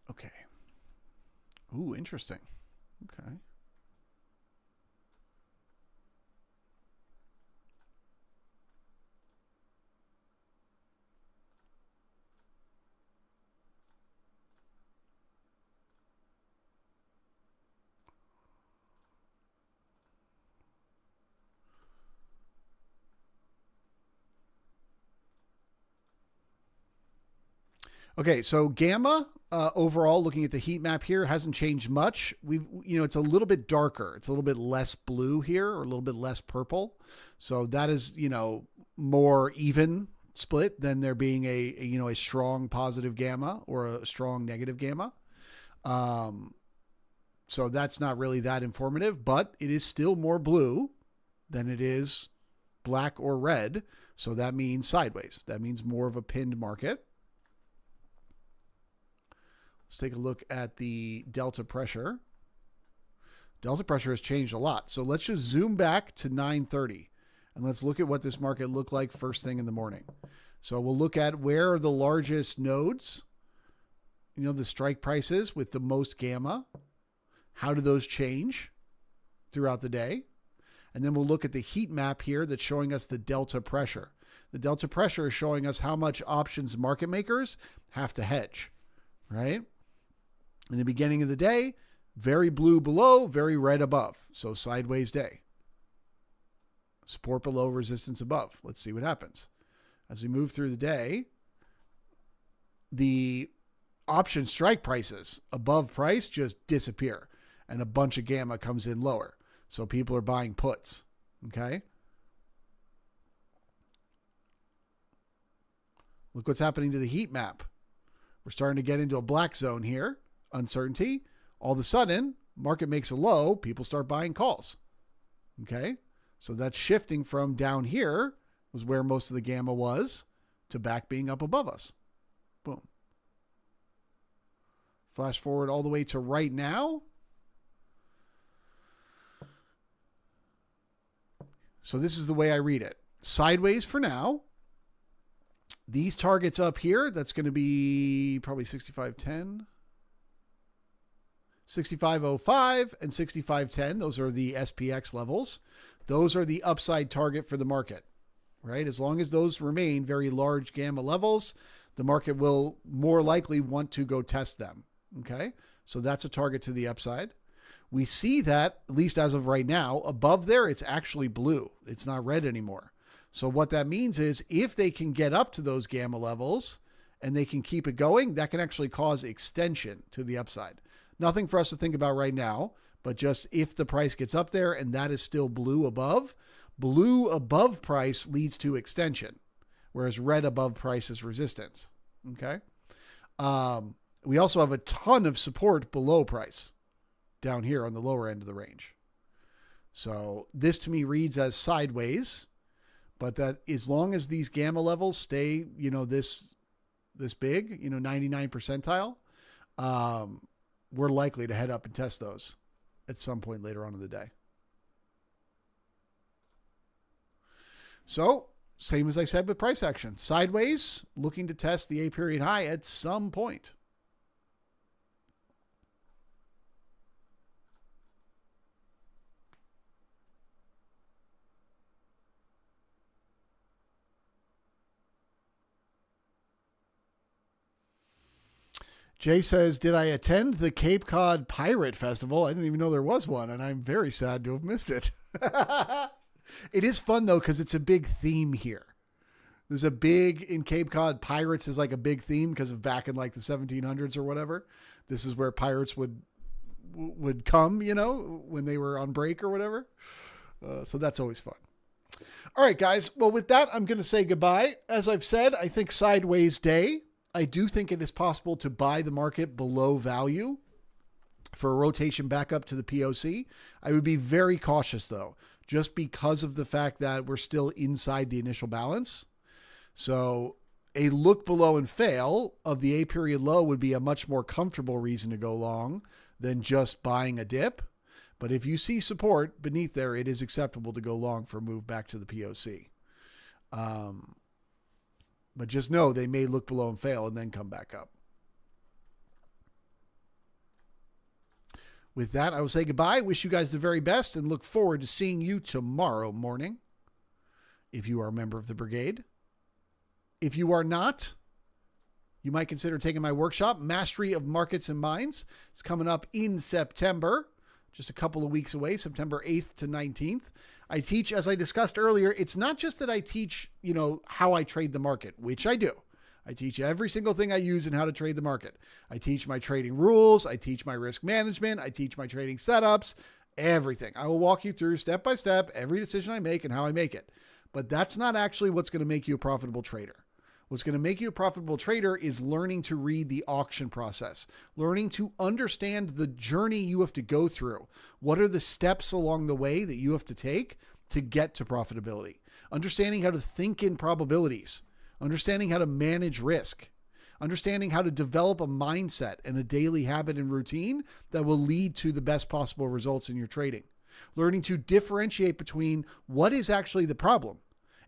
S1: Okay. Ooh, interesting. Okay. Okay, so gamma overall, looking at the heat map here, hasn't changed much. It's a little bit darker. It's a little bit less blue here, or a little bit less purple. So that is, more even split than there being a strong positive gamma or a strong negative gamma. So that's not really that informative, but it is still more blue than it is black or red. So that means sideways. That means more of a pinned market. Let's take a look at the delta pressure. Delta pressure has changed a lot. So let's just zoom back to 9:30 and let's look at what this market looked like first thing in the morning. So we'll look at where are the largest nodes, the strike prices with the most gamma. How do those change throughout the day? And then we'll look at the heat map here that's showing us the delta pressure. The delta pressure is showing us how much options market makers have to hedge, right? In the beginning of the day, very blue below, very red above. So sideways day. Support below, resistance above. Let's see what happens. As we move through the day, the option strike prices above price just disappear and a bunch of gamma comes in lower. So people are buying puts. Okay. Look what's happening to the heat map. We're starting to get into a black zone here. Uncertainty. All of a sudden, market makes a low. People start buying calls. Okay. So that's shifting from down here was where most of the gamma was to back being up above us. Boom. Flash forward all the way to right now. So this is the way I read it. Sideways for now. These targets up here, that's going to be probably 65.10, 65.05, and 65.10. Those are the SPX levels. Those are the upside target for the market, right? As long as those remain very large gamma levels, the market will more likely want to go test them. Okay. So that's a target to the upside. We see that, at least as of right now, above there, it's actually blue. It's not red anymore. So what that means is if they can get up to those gamma levels and they can keep it going, that can actually cause extension to the upside. Nothing for us to think about right now, but just if the price gets up there and that is still blue above price leads to extension, whereas red above price is resistance. Okay. We also have a ton of support below price down here on the lower end of the range. So this to me reads as sideways, but that as long as these gamma levels stay, this big, 99 percentile, we're likely to head up and test those at some point later on in the day. So same as I said with price action, sideways, looking to test the A period high at some point. Jay says, did I attend the Cape Cod Pirate Festival? I didn't even know there was one, and I'm very sad to have missed it. It is fun, though, because it's a big theme here. There's a big, in Cape Cod, pirates is like a big theme because of back in like the 1700s or whatever. This is where pirates would come, when they were on break or whatever. So that's always fun. All right, guys. Well, with that, I'm going to say goodbye. As I've said, I think sideways day. I do think it is possible to buy the market below value for a rotation back up to the POC. I would be very cautious, though, just because of the fact that we're still inside the initial balance. So a look below and fail of the A period low would be a much more comfortable reason to go long than just buying a dip. But if you see support beneath there, it is acceptable to go long for a move back to the POC. But just know they may look below and fail and then come back up. With that, I will say goodbye. Wish you guys the very best and look forward to seeing you tomorrow morning if you are a member of the brigade. If you are not, you might consider taking my workshop, Mastery of Markets and Minds. It's coming up in September, just a couple of weeks away, September 8th to 19th. I teach, as I discussed earlier, it's not just that I teach, how I trade the market, which I do. I teach every single thing I use in how to trade the market. I teach my trading rules. I teach my risk management. I teach my trading setups, everything. I will walk you through step by step, every decision I make and how I make it. But that's not actually what's going to make you a profitable trader. What's going to make you a profitable trader is learning to read the auction process, learning to understand the journey you have to go through. What are the steps along the way that you have to take to get to profitability? Understanding how to think in probabilities, understanding how to manage risk, understanding how to develop a mindset and a daily habit and routine that will lead to the best possible results in your trading. Learning to differentiate between what is actually the problem.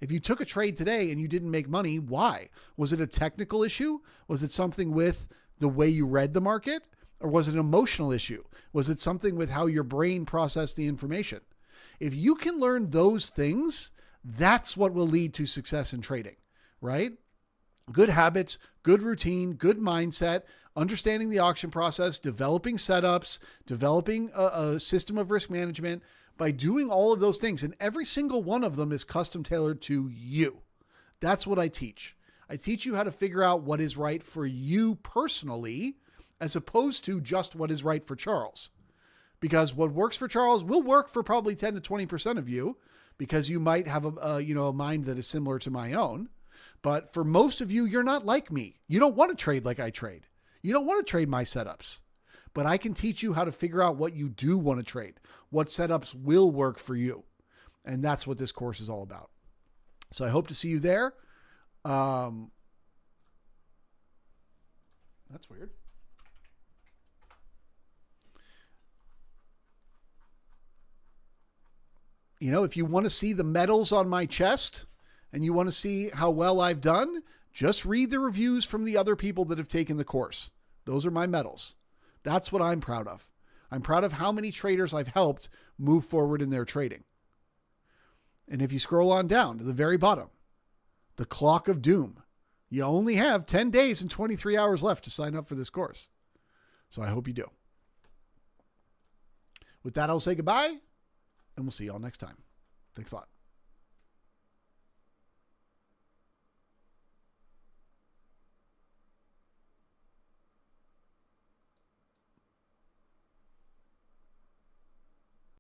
S1: If you took a trade today and you didn't make money, why? Was it a technical issue? Was it something with the way you read the market? Or was it an emotional issue? Was it something with how your brain processed the information? If you can learn those things, that's what will lead to success in trading, right? Good habits, good routine, good mindset, understanding the auction process, developing setups, developing a system of risk management. By doing all of those things, and every single one of them is custom tailored to you. That's what I teach. I teach you how to figure out what is right for you personally, as opposed to just what is right for Charles. Because what works for Charles will work for probably 10 to 20% of you, because you might have a mind that is similar to my own. But for most of you, you're not like me. You don't want to trade like I trade. You don't want to trade my setups. But I can teach you how to figure out what you do want to trade, what setups will work for you. And that's what this course is all about. So I hope to see you there. That's weird. You know, if you want to see the medals on my chest and you want to see how well I've done, just read the reviews from the other people that have taken the course. Those are my medals. That's what I'm proud of. I'm proud of how many traders I've helped move forward in their trading. And if you scroll on down to the very bottom, the clock of doom, you only have 10 days and 23 hours left to sign up for this course. So I hope you do. With that, I'll say goodbye, and we'll see y'all next time. Thanks a lot.